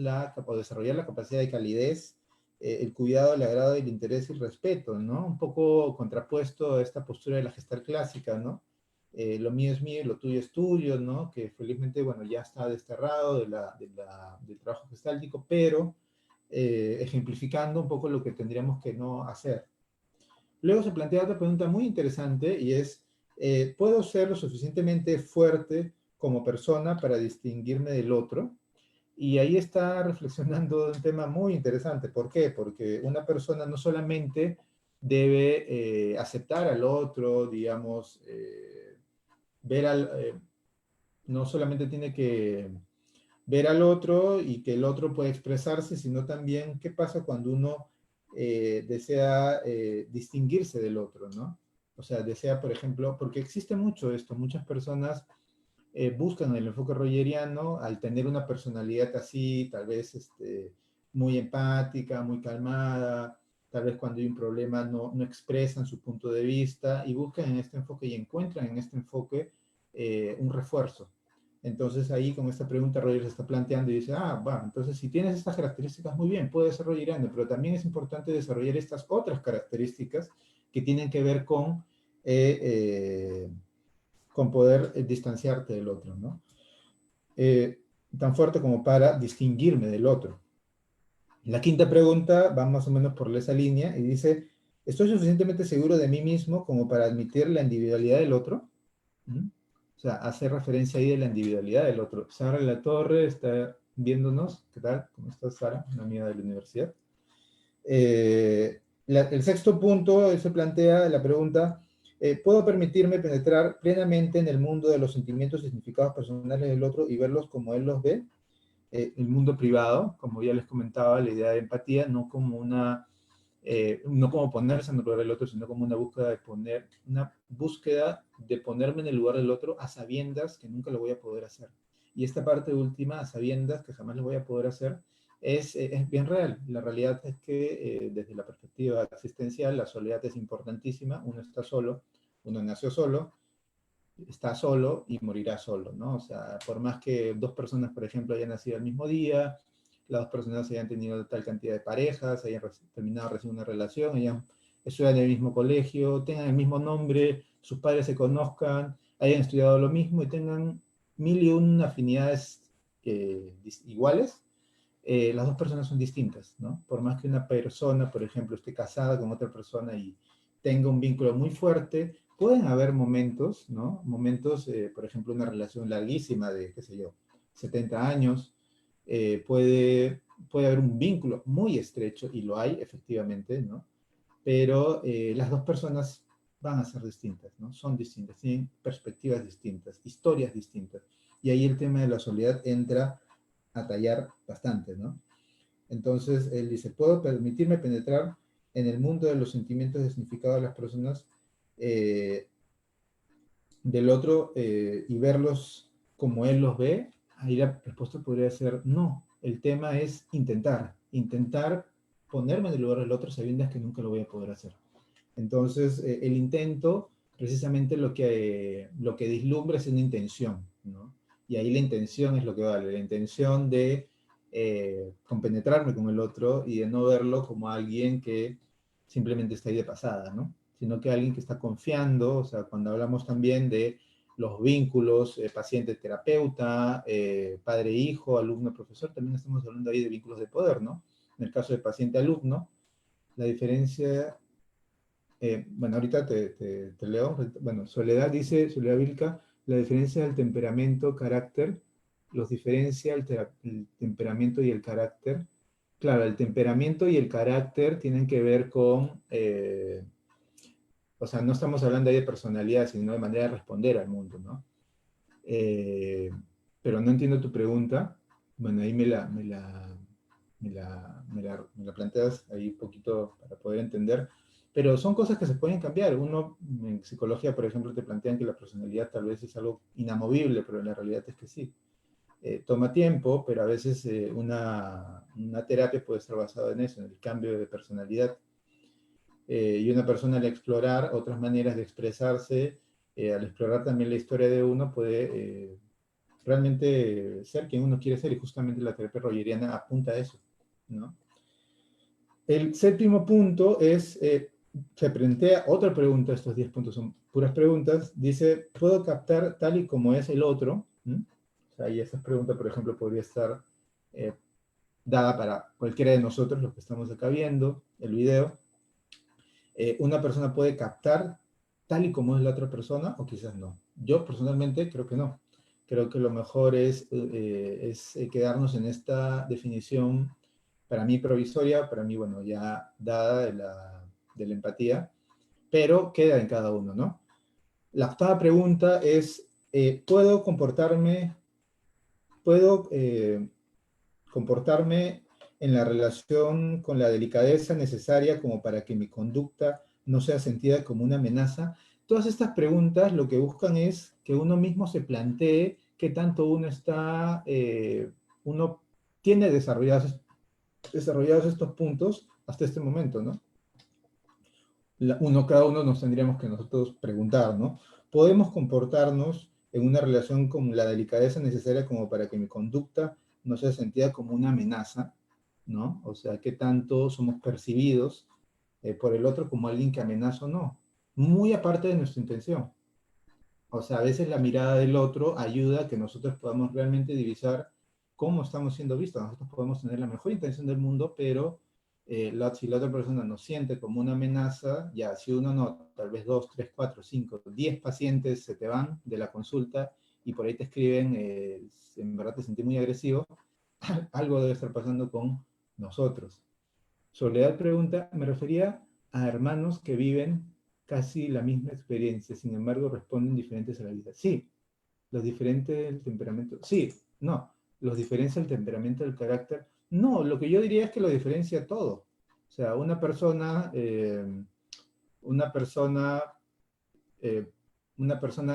o desarrollar la capacidad de calidez, el cuidado, el agrado, el interés y el respeto, ¿no? Un poco contrapuesto a esta postura de la gestal clásica, ¿no? Lo mío es mío y lo tuyo es tuyo, ¿no? Que felizmente, bueno, ya está desterrado del trabajo gestáltico, pero ejemplificando un poco lo que tendríamos que no hacer. Luego se plantea otra pregunta muy interesante y es, ¿puedo ser lo suficientemente fuerte como persona para distinguirme del otro? Y ahí está reflexionando un tema muy interesante. ¿Por qué? Porque una persona no solamente debe aceptar al otro, digamos, no solamente tiene que ver al otro y que el otro pueda expresarse, sino también qué pasa cuando uno desea distinguirse del otro, ¿no? O sea, desea, por ejemplo, porque existe mucho esto, muchas personas buscan el enfoque rogeriano al tener una personalidad así, tal vez muy empática, muy calmada, tal vez cuando hay un problema no expresan su punto de vista y buscan en este enfoque y encuentran en este enfoque un refuerzo. Entonces ahí con esta pregunta Roger se está planteando y dice, bueno, entonces si tienes estas características, muy bien, puedes ser rogeriano, pero también es importante desarrollar estas otras características que tienen que ver con poder distanciarte del otro, ¿no? Tan fuerte como para distinguirme del otro. La quinta pregunta va más o menos por esa línea y dice, ¿estoy suficientemente seguro de mí mismo como para admitir la individualidad del otro? ¿Mm? O sea, hace referencia ahí de la individualidad del otro. Sara La Torre está viéndonos. ¿Qué tal? ¿Cómo estás, Sara? Una amiga de la universidad. El sexto punto, él se plantea la pregunta, ¿puedo permitirme penetrar plenamente en el mundo de los sentimientos y significados personales del otro y verlos como él los ve? El mundo privado, como ya les comentaba, la idea de empatía, no como ponerse en el lugar del otro, sino como una búsqueda de ponerme en el lugar del otro a sabiendas que nunca lo voy a poder hacer. Y esta parte última, a sabiendas que jamás lo voy a poder hacer, es bien real. La realidad es que desde la perspectiva existencial, la soledad es importantísima. Uno está solo, uno nació solo, está solo y morirá solo, ¿no? O sea, por más que dos personas, por ejemplo, hayan nacido el mismo día, las dos personas hayan tenido tal cantidad de parejas, hayan terminado recién una relación, estudian en el mismo colegio, tengan el mismo nombre, sus padres se conozcan, hayan estudiado lo mismo y tengan mil y una afinidades iguales, las dos personas son distintas, ¿no? Por más que una persona, por ejemplo, esté casada con otra persona y tenga un vínculo muy fuerte, pueden haber momentos, ¿no? Momentos, por ejemplo, una relación larguísima de, qué sé yo, 70 años, puede haber un vínculo muy estrecho, y lo hay efectivamente, ¿no? Pero las dos personas van a ser distintas, ¿no? Son distintas, tienen perspectivas distintas, historias distintas. Y ahí el tema de la soledad entra a tallar bastante, ¿no? Entonces, él dice, ¿puedo permitirme penetrar en el mundo de los sentimientos y significados de las personas del otro y verlos como él los ve? Ahí la respuesta podría ser no. El tema es intentar ponerme en el lugar del otro sabiendo que nunca lo voy a poder hacer. Entonces, el intento, precisamente lo que vislumbra es una intención, ¿no? Y ahí la intención es lo que vale, la intención de compenetrarme con el otro y de no verlo como alguien que simplemente está ahí de pasada, ¿no? Sino que alguien que está confiando, o sea, cuando hablamos también de los vínculos paciente-terapeuta, padre-hijo, alumno-profesor, también estamos hablando ahí de vínculos de poder, ¿no? En el caso de paciente-alumno, la diferencia bueno, ahorita te leo. Bueno, Soledad Vilca, la diferencia del temperamento, carácter, los diferencia el temperamento y el carácter. Claro, el temperamento y el carácter tienen que ver con, o sea, no estamos hablando ahí de personalidad, sino de manera de responder al mundo, ¿no? Eh, pero no entiendo tu pregunta. Bueno, ahí me la planteas ahí un poquito para poder entender. Pero son cosas que se pueden cambiar. Uno, en psicología, por ejemplo, te plantean que la personalidad tal vez es algo inamovible, pero la realidad es que sí. Toma tiempo, pero a veces una terapia puede estar basada en eso, en el cambio de personalidad. Y una persona al explorar otras maneras de expresarse, al explorar también la historia de uno, puede realmente ser quien uno quiere ser, y justamente la terapia rogeriana apunta a eso, ¿no? El séptimo punto es, se plantea otra pregunta, estos 10 puntos son puras preguntas, dice, ¿puedo captar tal y como es el otro? ¿Mm? O sea, y esa pregunta, por ejemplo, podría estar dada para cualquiera de nosotros, los que estamos acá viendo el video. Una persona puede captar tal y como es la otra persona, o quizás no. Yo personalmente creo que no. Creo que lo mejor es quedarnos en esta definición, para mí provisoria, para mí, bueno, ya dada de la empatía, pero queda en cada uno, ¿no? La octava pregunta es, ¿puedo comportarme en la relación con la delicadeza necesaria como para que mi conducta no sea sentida como una amenaza? Todas estas preguntas lo que buscan es que uno mismo se plantee qué tanto uno tiene desarrollados estos puntos hasta este momento, ¿no? Cada uno nos tendríamos que nosotros preguntar, ¿no? ¿Podemos comportarnos en una relación con la delicadeza necesaria como para que mi conducta no sea sentida como una amenaza, ¿no? O sea, ¿qué tanto somos percibidos por el otro como alguien que amenaza o no? Muy aparte de nuestra intención. O sea, a veces la mirada del otro ayuda a que nosotros podamos realmente divisar cómo estamos siendo vistos. Nosotros podemos tener la mejor intención del mundo, pero si la otra persona nos siente como una amenaza, ya si uno no, tal vez 2, 3, 4, 5, 10 pacientes se te van de la consulta y por ahí te escriben, en verdad te sentí muy agresivo, algo debe estar pasando con nosotros. Soledad pregunta, me refería a hermanos que viven casi la misma experiencia, sin embargo responden diferentes a la vida. Sí, los diferentes el temperamento. Sí, no, los diferencia el temperamento, el carácter. No, lo que yo diría es que lo diferencia todo. O sea, una persona, eh, una persona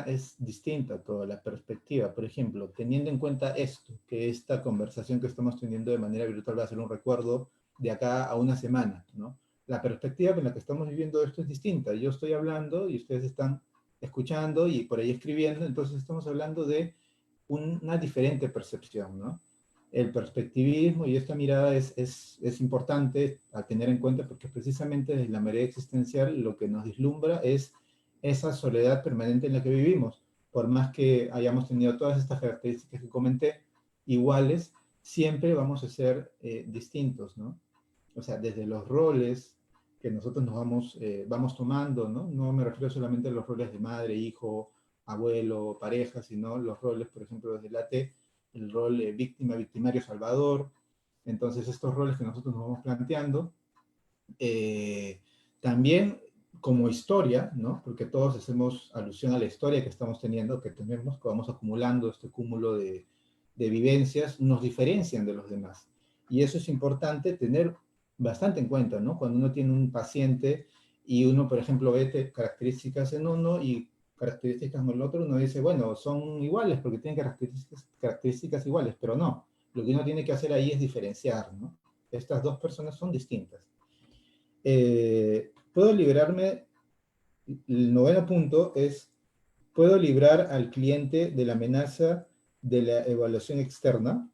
es distinta a toda la perspectiva. Por ejemplo, teniendo en cuenta esto, que esta conversación que estamos teniendo de manera virtual va a ser un recuerdo de acá a una semana, ¿no? La perspectiva en la que estamos viviendo esto es distinta. Yo estoy hablando y ustedes están escuchando y por ahí escribiendo, entonces estamos hablando de una diferente percepción, ¿no? El perspectivismo y esta mirada es importante a tener en cuenta porque precisamente desde la marea existencial lo que nos vislumbra es esa soledad permanente en la que vivimos. Por más que hayamos tenido todas estas características que comenté, iguales, siempre vamos a ser distintos, ¿no? O sea, desde los roles que nosotros vamos tomando, ¿no? No me refiero solamente a los roles de madre, hijo, abuelo, pareja, sino los roles, por ejemplo, desde la T, el rol víctima, victimario, salvador. Entonces, estos roles que nosotros nos vamos planteando, eh, también como historia, ¿no? Porque todos hacemos alusión a la historia que estamos teniendo, que tenemos, que vamos acumulando este cúmulo de vivencias, nos diferencian de los demás. Y eso es importante tener bastante en cuenta, ¿no? Cuando uno tiene un paciente y uno, por ejemplo, ve características en uno y características en el otro, uno dice, bueno, son iguales porque tienen características iguales, pero no. Lo que uno tiene que hacer ahí es diferenciar, ¿no? Estas dos personas son distintas. Puedo liberarme, el noveno punto es, puedo librar al cliente de la amenaza de la evaluación externa.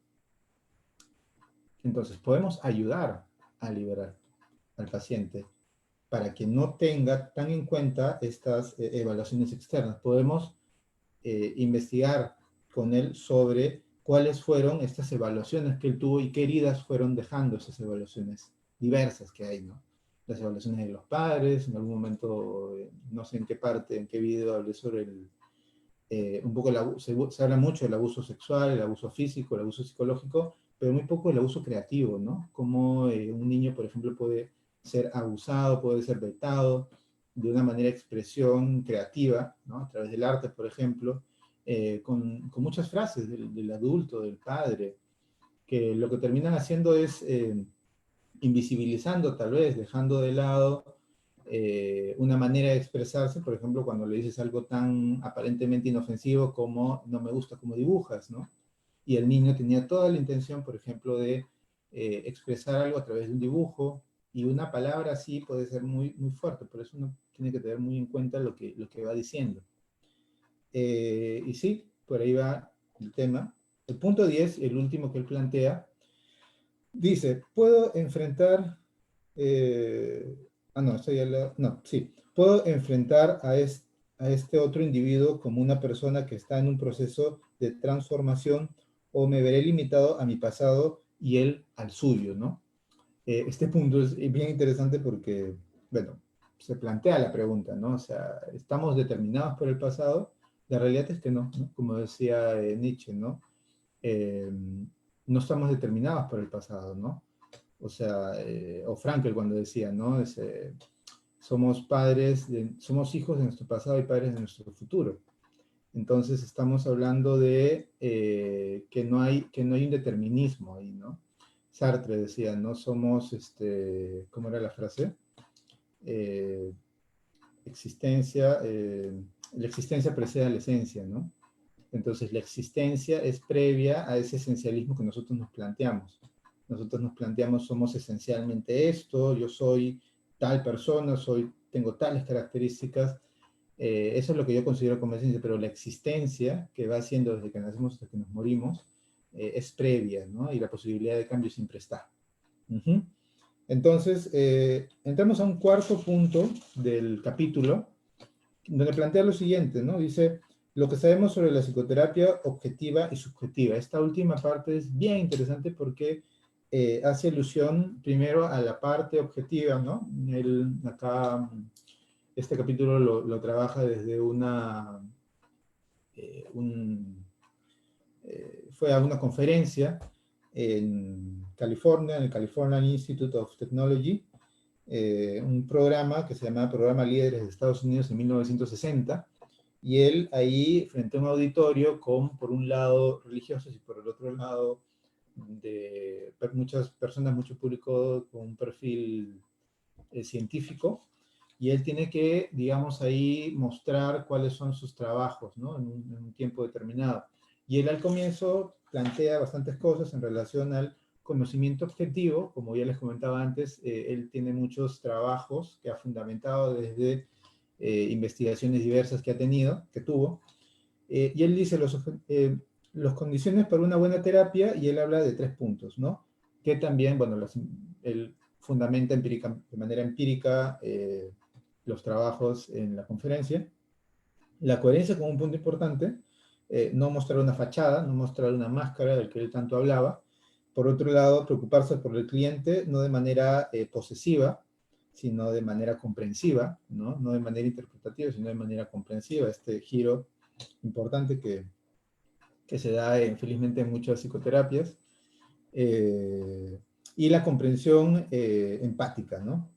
Entonces, podemos ayudar a liberar al paciente para que no tenga tan en cuenta estas evaluaciones externas. Podemos investigar con él sobre cuáles fueron estas evaluaciones que él tuvo y qué heridas fueron dejando esas evaluaciones diversas que hay, ¿no? Las evaluaciones de los padres, en algún momento, no sé en qué parte, en qué video hablé sobre un poco se habla mucho del abuso sexual, el abuso físico, el abuso psicológico, pero muy poco del abuso creativo, ¿no? Cómo un niño, por ejemplo, puede ser abusado, puede ser vetado de una manera de expresión creativa, ¿no? A través del arte, por ejemplo, con muchas frases del adulto, del padre, que lo que terminan haciendo es invisibilizando tal vez, dejando de lado una manera de expresarse, por ejemplo, cuando le dices algo tan aparentemente inofensivo como no me gusta cómo dibujas, ¿no? Y el niño tenía toda la intención, por ejemplo, de expresar algo a través de un dibujo, y una palabra así puede ser muy, muy fuerte, por eso uno tiene que tener muy en cuenta lo que va diciendo. Y sí, por ahí va el tema. El punto 10, el último que él plantea, dice, puedo enfrentar, no, esto ya no, sí, puedo enfrentar a este otro individuo como una persona que está en un proceso de transformación o me veré limitado a mi pasado y él al suyo, ¿no? Este punto es bien interesante porque, bueno, se plantea la pregunta, ¿no? O sea, ¿estamos determinados por el pasado? La realidad es que no, ¿no? Como decía Nietzsche, ¿no? No estamos determinados por el pasado, ¿no? O sea, o Frankl cuando decía, ¿no? Somos somos hijos de nuestro pasado y padres de nuestro futuro. Entonces estamos hablando de que no hay un determinismo ahí, ¿no? Sartre decía, no somos, ¿cómo era la frase? Eh, la existencia precede a la esencia, ¿no? Entonces la existencia es previa a ese esencialismo que nosotros nos planteamos. Nosotros nos planteamos, somos esencialmente esto, yo soy tal persona, tengo tales características. Eso es lo que yo considero como esencia, pero la existencia que va haciendo desde que nacemos hasta que nos morimos es previa, ¿no? Y la posibilidad de cambio siempre está. Uh-huh. Entonces, entramos a un cuarto punto del capítulo, donde plantea lo siguiente, ¿no? Dice, lo que sabemos sobre la psicoterapia objetiva y subjetiva. Esta última parte es bien interesante porque hace alusión primero a la parte objetiva, ¿no? Acá, este capítulo lo trabaja desde fue a una conferencia en California, en el California Institute of Technology, un programa que se llamaba Programa Líderes de Estados Unidos en 1960, y él ahí, frente a un auditorio con, por un lado, religiosos y por el otro lado, de muchas personas, mucho público con un perfil científico, y él tiene que, digamos, ahí mostrar cuáles son sus trabajos, ¿no? En un tiempo determinado. Y él al comienzo plantea bastantes cosas en relación al conocimiento objetivo, como ya les comentaba antes, él tiene muchos trabajos que ha fundamentado desde investigaciones diversas que tuvo, y él dice las condiciones para una buena terapia, y él habla de 3 puntos, ¿no? Que también, bueno, él fundamenta de manera empírica los trabajos en la conferencia. La coherencia como un punto importante, no mostrar una fachada, no mostrar una máscara del que él tanto hablaba. Por otro lado, preocuparse por el cliente, no de manera posesiva, sino de manera comprensiva, ¿no? No de manera interpretativa, sino de manera comprensiva. Este giro importante que se da felizmente en muchas psicoterapias. Y la comprensión empática, ¿no?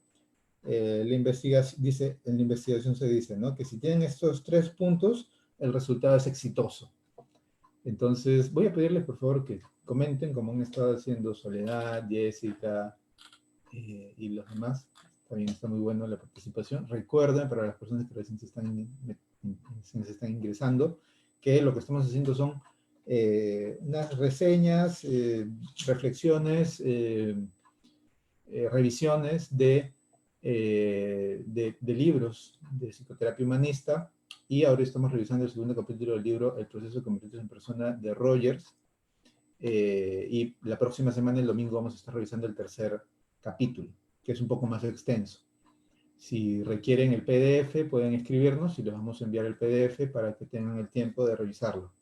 En la investigación se dice, ¿no? Que si tienen estos 3 puntos, el resultado es exitoso. Entonces, voy a pedirles, por favor, que comenten como han estado haciendo Soledad, Jessica y los demás. También está muy bueno la participación. Recuerden, para las personas que recién se están ingresando, que lo que estamos haciendo son unas reseñas, reflexiones, revisiones de libros de psicoterapia humanista, y ahora estamos revisando el segundo capítulo del libro El proceso de convertirse en persona de Rogers, y la próxima semana, el domingo, vamos a estar revisando el tercer capítulo, que es un poco más extenso. Si requieren el PDF, pueden escribirnos y les vamos a enviar el PDF para que tengan el tiempo de revisarlo.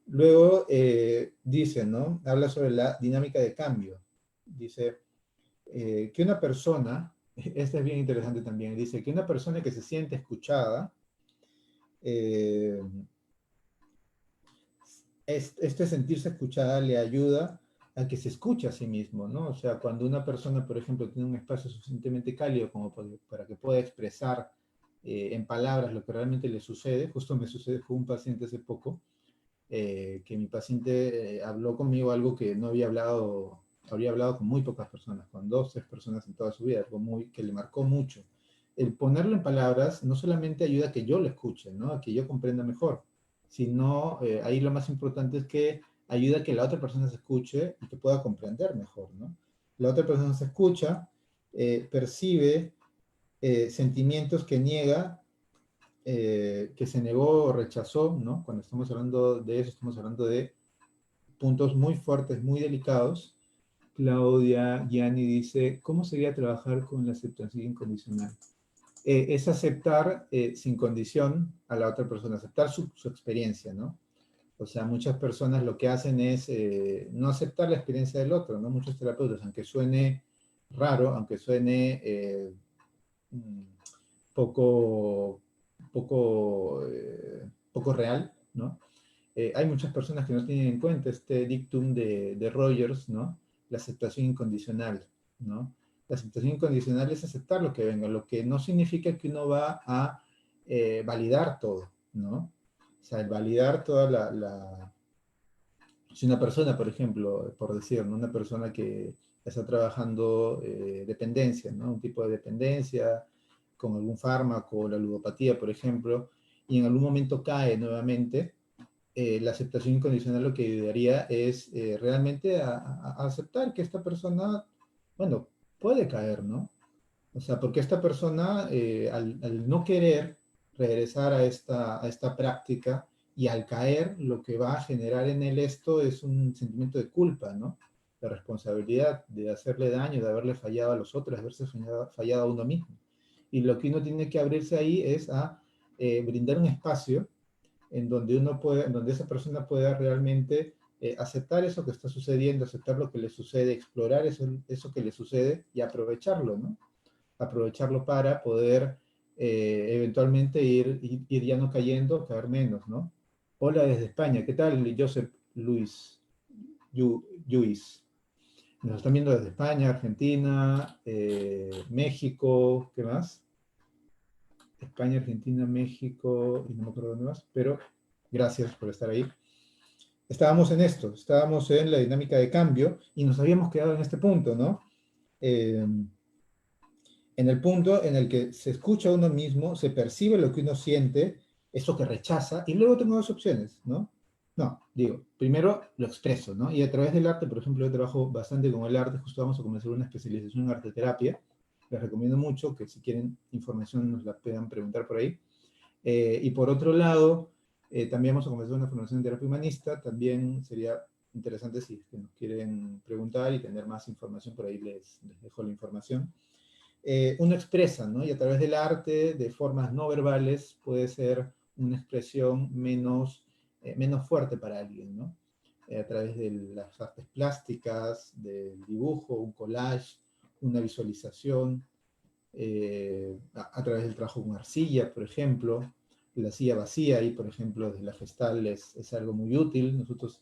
Luego dice, ¿no? Habla sobre la dinámica de cambio. Dice que una persona, este es bien interesante también, dice que una persona que se siente escuchada, este sentirse escuchada le ayuda a que se escuche a sí mismo, ¿no? O sea, cuando una persona, por ejemplo, tiene un espacio suficientemente cálido como para que pueda expresar en palabras lo que realmente le sucede. Justo me sucede con un paciente hace poco, que mi paciente habló conmigo algo que no había hablado con muy pocas personas, con 2, 3 personas en toda su vida, algo que le marcó mucho. El ponerlo en palabras no solamente ayuda a que yo lo escuche, ¿no? A que yo comprenda mejor, sino ahí lo más importante es que ayuda a que la otra persona se escuche y que pueda comprender mejor, ¿no? La otra persona se escucha, percibe sentimientos que niega, que se negó o rechazó, ¿no? Cuando estamos hablando de eso, estamos hablando de puntos muy fuertes, muy delicados. Claudia Gianni dice, ¿cómo sería trabajar con la aceptación incondicional? Es aceptar sin condición a la otra persona, aceptar su experiencia, ¿no? O sea, muchas personas lo que hacen es no aceptar la experiencia del otro, ¿no? Muchos terapeutas, aunque suene raro, aunque suene mm, poco, poco real, ¿no? Hay muchas personas que no tienen en cuenta este dictum de Rogers, ¿no? La aceptación incondicional, ¿no? La aceptación incondicional es aceptar lo que venga, lo que no significa que uno va a validar todo, ¿no? O sea, el validar toda si una persona, por ejemplo, por decir, ¿no? Una persona que está trabajando dependencia, ¿no? Un tipo de dependencia con algún fármaco, la ludopatía, por ejemplo, y en algún momento cae nuevamente, la aceptación incondicional lo que ayudaría es realmente a aceptar que esta persona, bueno, puede caer, ¿no? O sea, porque esta persona, al no querer regresar a esta práctica y al caer, lo que va a generar en él esto es un sentimiento de culpa, ¿no? De responsabilidad, de hacerle daño, de haberle fallado a los otros, de haberse fallado a uno mismo. Y lo que uno tiene que abrirse ahí es a brindar un espacio en donde uno puede, en donde esa persona pueda realmente aceptar eso que está sucediendo, aceptar lo que le sucede, explorar eso que le sucede y aprovecharlo, ¿no? Aprovecharlo para poder eventualmente ir ya no cayendo, caer menos, ¿no? Hola desde España, ¿qué tal, Joseph Luis? Luis. Nos están viendo desde España, Argentina, México, ¿qué más? España, Argentina, México, y no me acuerdo dónde más, pero gracias por estar ahí. Estábamos en esto, estábamos en la dinámica de cambio y nos habíamos quedado en este punto, ¿no? En el punto en el que se escucha a uno mismo, se percibe lo que uno siente, eso que rechaza, y luego tengo dos opciones, ¿no? No, digo, primero lo expreso, ¿no? Y a través del arte, por ejemplo, yo trabajo bastante con el arte, justo vamos a comenzar una especialización en arte terapia, les recomiendo mucho que si quieren información nos la puedan preguntar por ahí. Y por otro lado, también vamos a comenzar una formación en terapia humanista, también sería interesante si nos quieren preguntar y tener más información, por ahí les dejo la información. Uno expresa, ¿no? Y a través del arte, de formas no verbales, puede ser una expresión menos fuerte para alguien, ¿no? A través de las artes plásticas, del dibujo, un collage, una visualización, a través del trabajo con arcilla, por ejemplo, la silla vacía, ahí, por ejemplo, de la Gestal es algo muy útil. Nosotros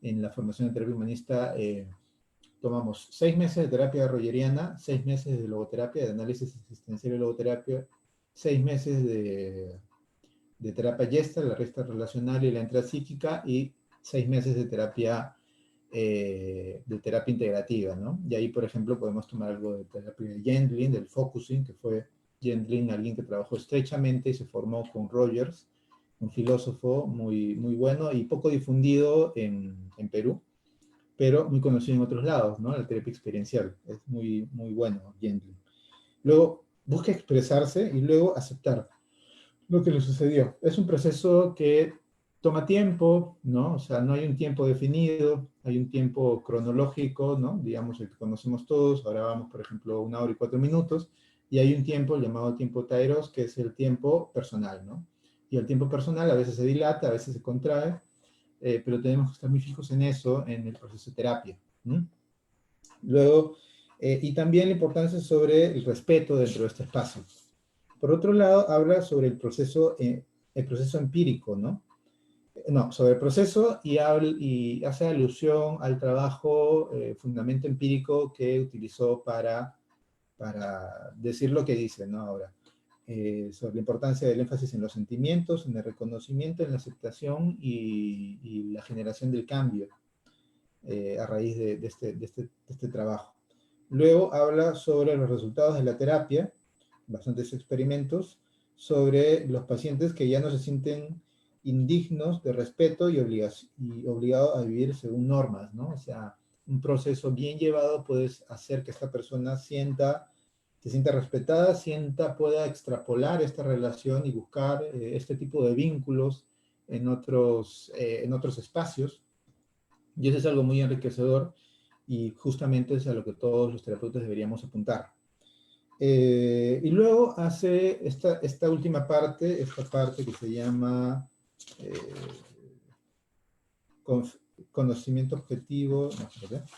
en la formación de terapia humanista tomamos 6 meses de terapia rogeriana, 6 meses de logoterapia, de análisis existencial y logoterapia, 6 meses de terapia Gestalt, la resta relacional y la entrada psíquica, y 6 meses de terapia integrativa, ¿no? Y ahí, por ejemplo, podemos tomar algo de terapia de Gendlin, del focusing, que fue Gendlin, alguien que trabajó estrechamente y se formó con Rogers, un filósofo muy bueno y poco difundido en Perú, pero muy conocido en otros lados, ¿no? La terapia experiencial, es muy bueno, Gendlin. Luego, busca expresarse y luego aceptar lo que le sucedió. Es un proceso que toma tiempo, ¿no? O sea, no hay un tiempo definido, hay un tiempo cronológico, ¿no? Digamos, el que conocemos todos, ahora vamos, por ejemplo, 1 hora y 4 minutos, y hay un tiempo llamado tiempo Kairos, que es el tiempo personal, ¿no? Y el tiempo personal a veces se dilata, a veces se contrae, pero tenemos que estar muy fijos en eso, en el proceso de terapia. ¿No? Luego, y también la importancia sobre el respeto dentro de este espacio. Por otro lado, habla sobre el proceso empírico, ¿no? No, sobre el proceso y hace alusión al trabajo, fundamento empírico que utilizó para decir lo que dice, ¿no? Ahora, sobre la importancia del énfasis en los sentimientos, en el reconocimiento, en la aceptación y la generación del cambio a raíz de este trabajo. Luego habla sobre los resultados de la terapia, bastantes experimentos, sobre los pacientes que ya no se sienten indignos de respeto y obligados a vivir según normas, ¿no? O sea, un proceso bien llevado puede hacer que esta persona se sienta respetada, pueda extrapolar esta relación y buscar este tipo de vínculos en otros espacios. Y eso es algo muy enriquecedor y justamente es a lo que todos los terapeutas deberíamos apuntar. Y luego hace esta última parte, esta parte que se llama, conocimiento objetivo, no, espérate.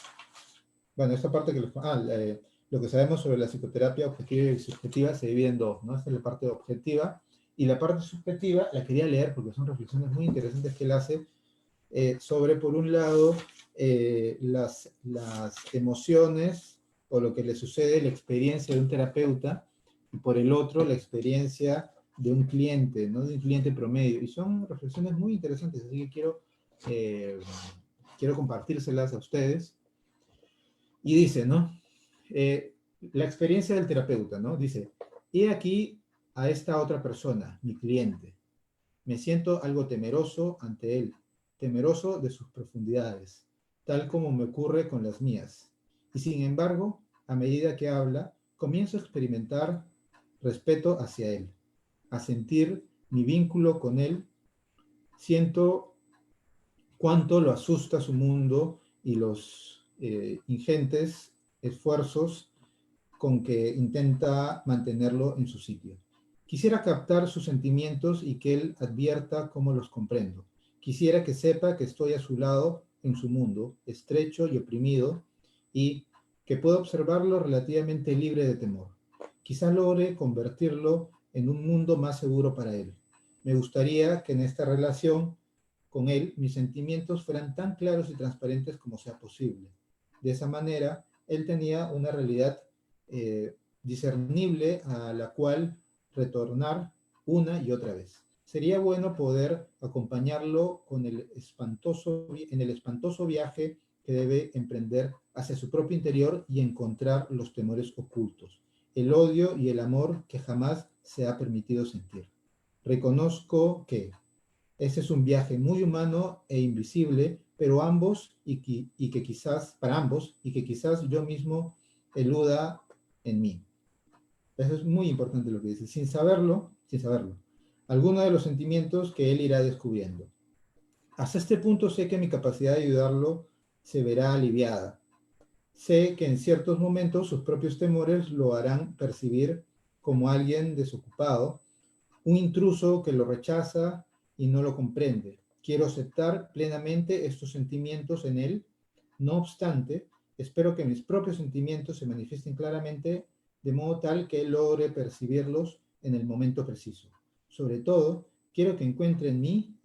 Bueno, esta parte que lo que sabemos sobre la psicoterapia objetiva y subjetiva se divide en dos, ¿no? Esta es la parte objetiva, y la parte subjetiva la quería leer porque son reflexiones muy interesantes que él hace sobre, por un lado, las emociones o lo que le sucede, la experiencia de un terapeuta, y por el otro, la experiencia de un cliente, ¿no? De un cliente promedio. Y son reflexiones muy interesantes, así que quiero compartírselas a ustedes. Y dice, ¿no? La experiencia del terapeuta, ¿no? Dice, he aquí a esta otra persona, mi cliente. Me siento algo temeroso ante él, temeroso de sus profundidades, tal como me ocurre con las mías. Y sin embargo, a medida que habla, comienzo a experimentar respeto hacia él, a sentir mi vínculo con él. Siento cuánto lo asusta su mundo y los ingentes esfuerzos con que intenta mantenerlo en su sitio. Quisiera captar sus sentimientos y que él advierta cómo los comprendo. Quisiera que sepa que estoy a su lado en su mundo, estrecho y oprimido, y que pueda observarlo relativamente libre de temor. Quizá logre convertirlo en un mundo más seguro para él. Me gustaría que en esta relación con él mis sentimientos fueran tan claros y transparentes como sea posible. De esa manera, él tenía una realidad discernible a la cual retornar una y otra vez. Sería bueno poder acompañarlo con en el espantoso viaje que debe emprender hacia su propio interior y encontrar los temores ocultos, el odio y el amor que jamás se ha permitido sentir. Reconozco que ese es un viaje muy humano e invisible, pero para ambos, y que quizás yo mismo eluda en mí. Eso es muy importante lo que dice, sin saberlo, algunos de los sentimientos que él irá descubriendo. Hasta este punto sé que mi capacidad de ayudarlo se verá aliviada. Sé que en ciertos momentos sus propios temores lo harán percibir como alguien desocupado, un intruso que lo rechaza y no lo comprende. Quiero aceptar plenamente estos sentimientos en él. No obstante, espero que mis propios sentimientos se manifiesten claramente de modo tal que él logre percibirlos en el momento preciso. Sobre todo, quiero que encuentre en mí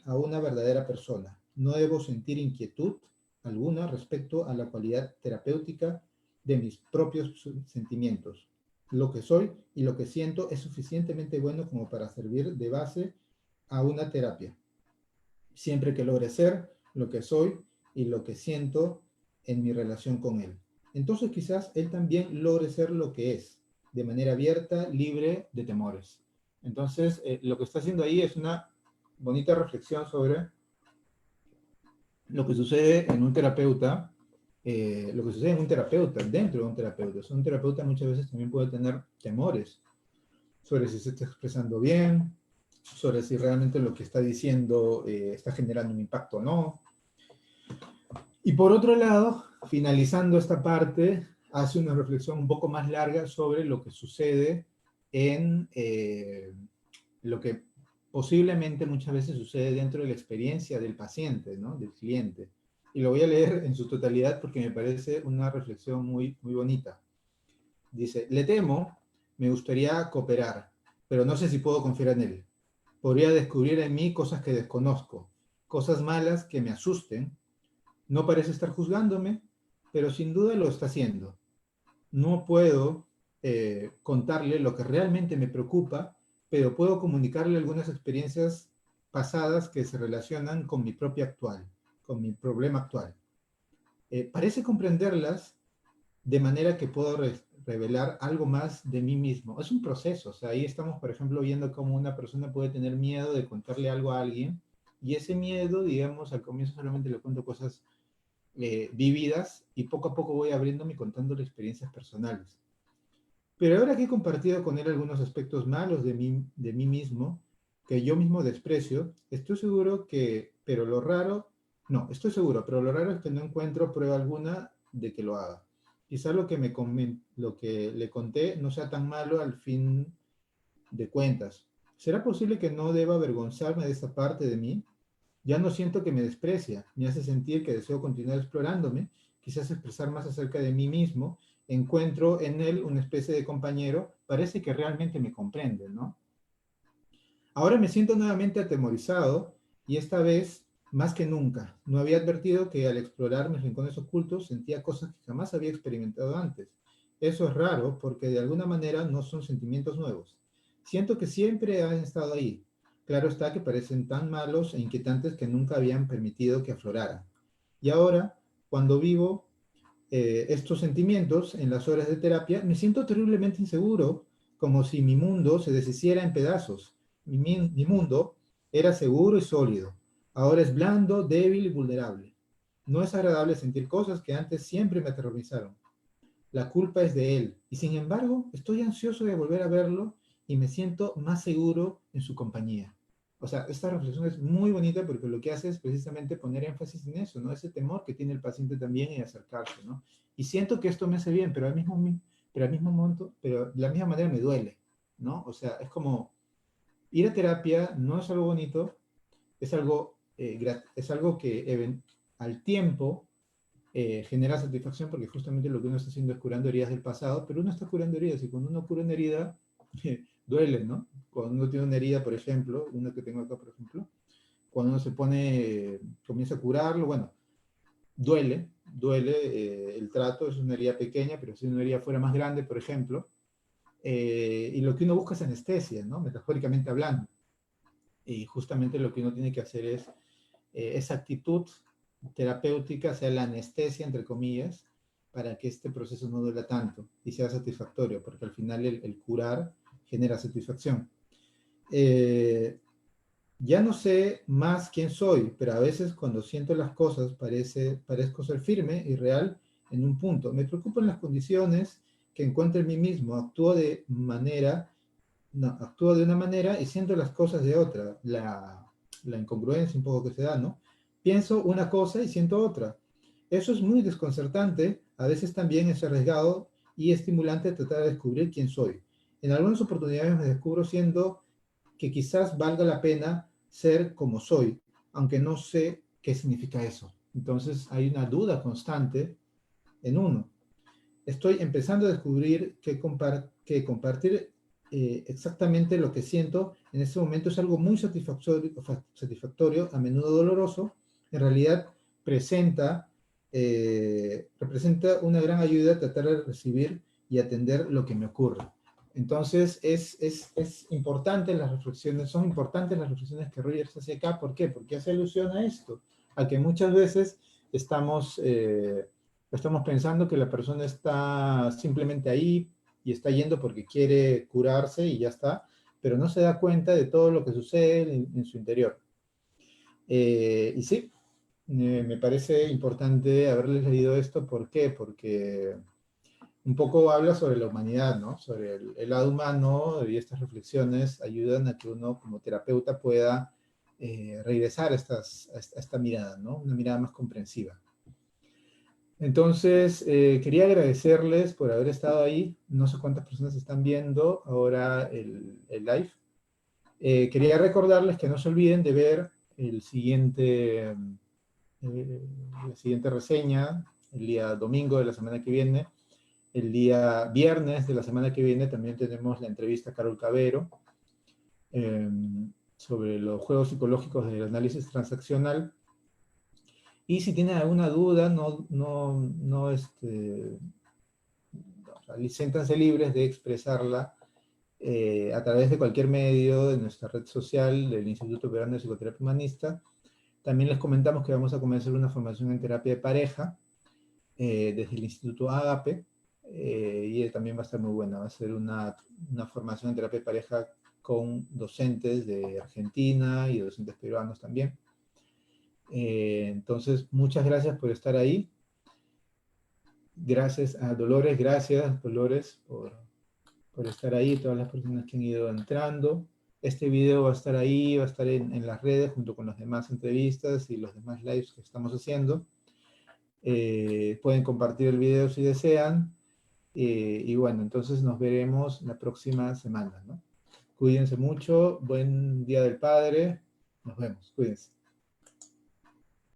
a una verdadera persona. No debo sentir inquietud alguna respecto a la cualidad terapéutica de mis propios sentimientos. Lo que soy y lo que siento es suficientemente bueno como para servir de base a una terapia, siempre que logre ser lo que soy y lo que siento en mi relación con él. Entonces quizás él también logre ser lo que es, de manera abierta, libre de temores. Entonces, lo que está haciendo ahí es una bonita reflexión sobre lo que sucede en un terapeuta, dentro de un terapeuta. O sea, un terapeuta muchas veces también puede tener temores sobre si se está expresando bien, sobre si realmente lo que está diciendo está generando un impacto o no. Y por otro lado, finalizando esta parte, hace una reflexión un poco más larga sobre lo que sucede en lo que posiblemente muchas veces sucede dentro de la experiencia del paciente, ¿no? Del cliente. Y lo voy a leer en su totalidad porque me parece una reflexión muy, muy bonita. Dice, le temo, me gustaría cooperar, pero no sé si puedo confiar en él. Podría descubrir en mí cosas que desconozco, cosas malas que me asusten. No parece estar juzgándome, pero sin duda lo está haciendo. No puedo contarle lo que realmente me preocupa, pero puedo comunicarle algunas experiencias pasadas que se relacionan con mi propia actual, con mi problema actual. Parece comprenderlas de manera que puedo revelar algo más de mí mismo. Es un proceso, o sea, ahí estamos, por ejemplo, viendo cómo una persona puede tener miedo de contarle algo a alguien, y ese miedo, digamos, al comienzo solamente le cuento cosas vividas, y poco a poco voy abriéndome y contándole experiencias personales. Pero ahora que he compartido con él algunos aspectos malos de mí mismo, que yo mismo desprecio, estoy seguro, pero lo raro es que no encuentro prueba alguna de que lo haga. Quizá lo que le conté no sea tan malo al fin de cuentas. ¿Será posible que no deba avergonzarme de esta parte de mí? Ya no siento que me desprecia, me hace sentir que deseo continuar explorándome, quizás expresar más acerca de mí mismo, encuentro en él una especie de compañero, parece que realmente me comprende, ¿no? Ahora me siento nuevamente atemorizado y esta vez más que nunca. No había advertido que al explorar mis rincones ocultos sentía cosas que jamás había experimentado antes. Eso es raro porque de alguna manera no son sentimientos nuevos. Siento que siempre han estado ahí. Claro está que parecen tan malos e inquietantes que nunca habían permitido que afloraran. Y ahora, cuando vivo estos sentimientos en las horas de terapia, me siento terriblemente inseguro, como si mi mundo se deshiciera en pedazos. Mi mundo era seguro y sólido. Ahora es blando, débil y vulnerable. No es agradable sentir cosas que antes siempre me aterrorizaron. La culpa es de él. Y sin embargo, estoy ansioso de volver a verlo y me siento más seguro en su compañía. O sea, esta reflexión es muy bonita porque lo que hace es precisamente poner énfasis en eso, ¿no? Ese temor que tiene el paciente también en acercarse, ¿no? Y siento que esto me hace bien, al mismo momento, pero de la misma manera me duele, ¿no? O sea, es como ir a terapia no es algo bonito, es algo que al tiempo genera satisfacción porque justamente lo que uno está haciendo es curando heridas del pasado, pero uno está curando heridas y cuando uno cura una herida, duele, ¿no? Cuando uno tiene una herida, por ejemplo, una que tengo acá, por ejemplo, cuando uno se pone, comienza a curarlo, bueno, duele el trato, es una herida pequeña, pero si una herida fuera más grande, por ejemplo, y lo que uno busca es anestesia, ¿no? Metafóricamente hablando. Y justamente lo que uno tiene que hacer es esa actitud terapéutica sea la anestesia, entre comillas, para que este proceso no duela tanto y sea satisfactorio, porque al final el curar genera satisfacción. Eh, ya no sé más quién soy, pero a veces cuando siento las cosas parezco ser firme y real en un punto. Me preocupan las condiciones que encuentro en mí mismo. Actúo de una manera y siento las cosas de otra. La incongruencia un poco que se da, ¿no? Pienso una cosa y siento otra. Eso es muy desconcertante, a veces también es arriesgado y estimulante tratar de descubrir quién soy. En algunas oportunidades me descubro siendo que quizás valga la pena ser como soy, aunque no sé qué significa eso. Entonces hay una duda constante en uno. Estoy empezando a descubrir que compartir exactamente lo que siento en este momento es algo muy satisfactorio, a menudo doloroso. En realidad representa una gran ayuda a tratar de recibir y atender lo que me ocurre. Entonces, es importante las reflexiones, son importantes las reflexiones que Rogers hace acá. ¿Por qué? Porque hace alusión a esto, a que muchas veces estamos pensando que la persona está simplemente ahí y está yendo porque quiere curarse y ya está, pero no se da cuenta de todo lo que sucede en su interior. Y sí, me parece importante haberles leído esto. ¿Por qué? Porque un poco habla sobre la humanidad, ¿no? Sobre el lado humano, y estas reflexiones ayudan a que uno como terapeuta pueda regresar a esta mirada, ¿no? Una mirada más comprensiva. Entonces, quería agradecerles por haber estado ahí. No sé cuántas personas están viendo ahora el live. Quería recordarles que no se olviden de ver la siguiente reseña el día domingo de la semana que viene. El día viernes de la semana que viene también tenemos la entrevista a Carol Cabero eh, sobre los juegos psicológicos del análisis transaccional. Y si tienen alguna duda, o sea, siéntanse libres de expresarla a través de cualquier medio de nuestra red social del Instituto Peruano de Psicoterapia Humanista. También les comentamos que vamos a comenzar una formación en terapia de pareja desde el Instituto Ágape, y también va a estar muy buena. Va a ser una formación en terapia de pareja con docentes de Argentina y docentes peruanos también. Entonces, muchas gracias por estar ahí. Gracias a Dolores, gracias Dolores por estar ahí, todas las personas que han ido entrando. Este video va a estar ahí, va a estar en las redes junto con las demás entrevistas y los demás lives que estamos haciendo. Pueden compartir el video si desean. Y bueno, entonces nos veremos la próxima semana, ¿no? Cuídense mucho, buen Día del Padre, nos vemos, cuídense.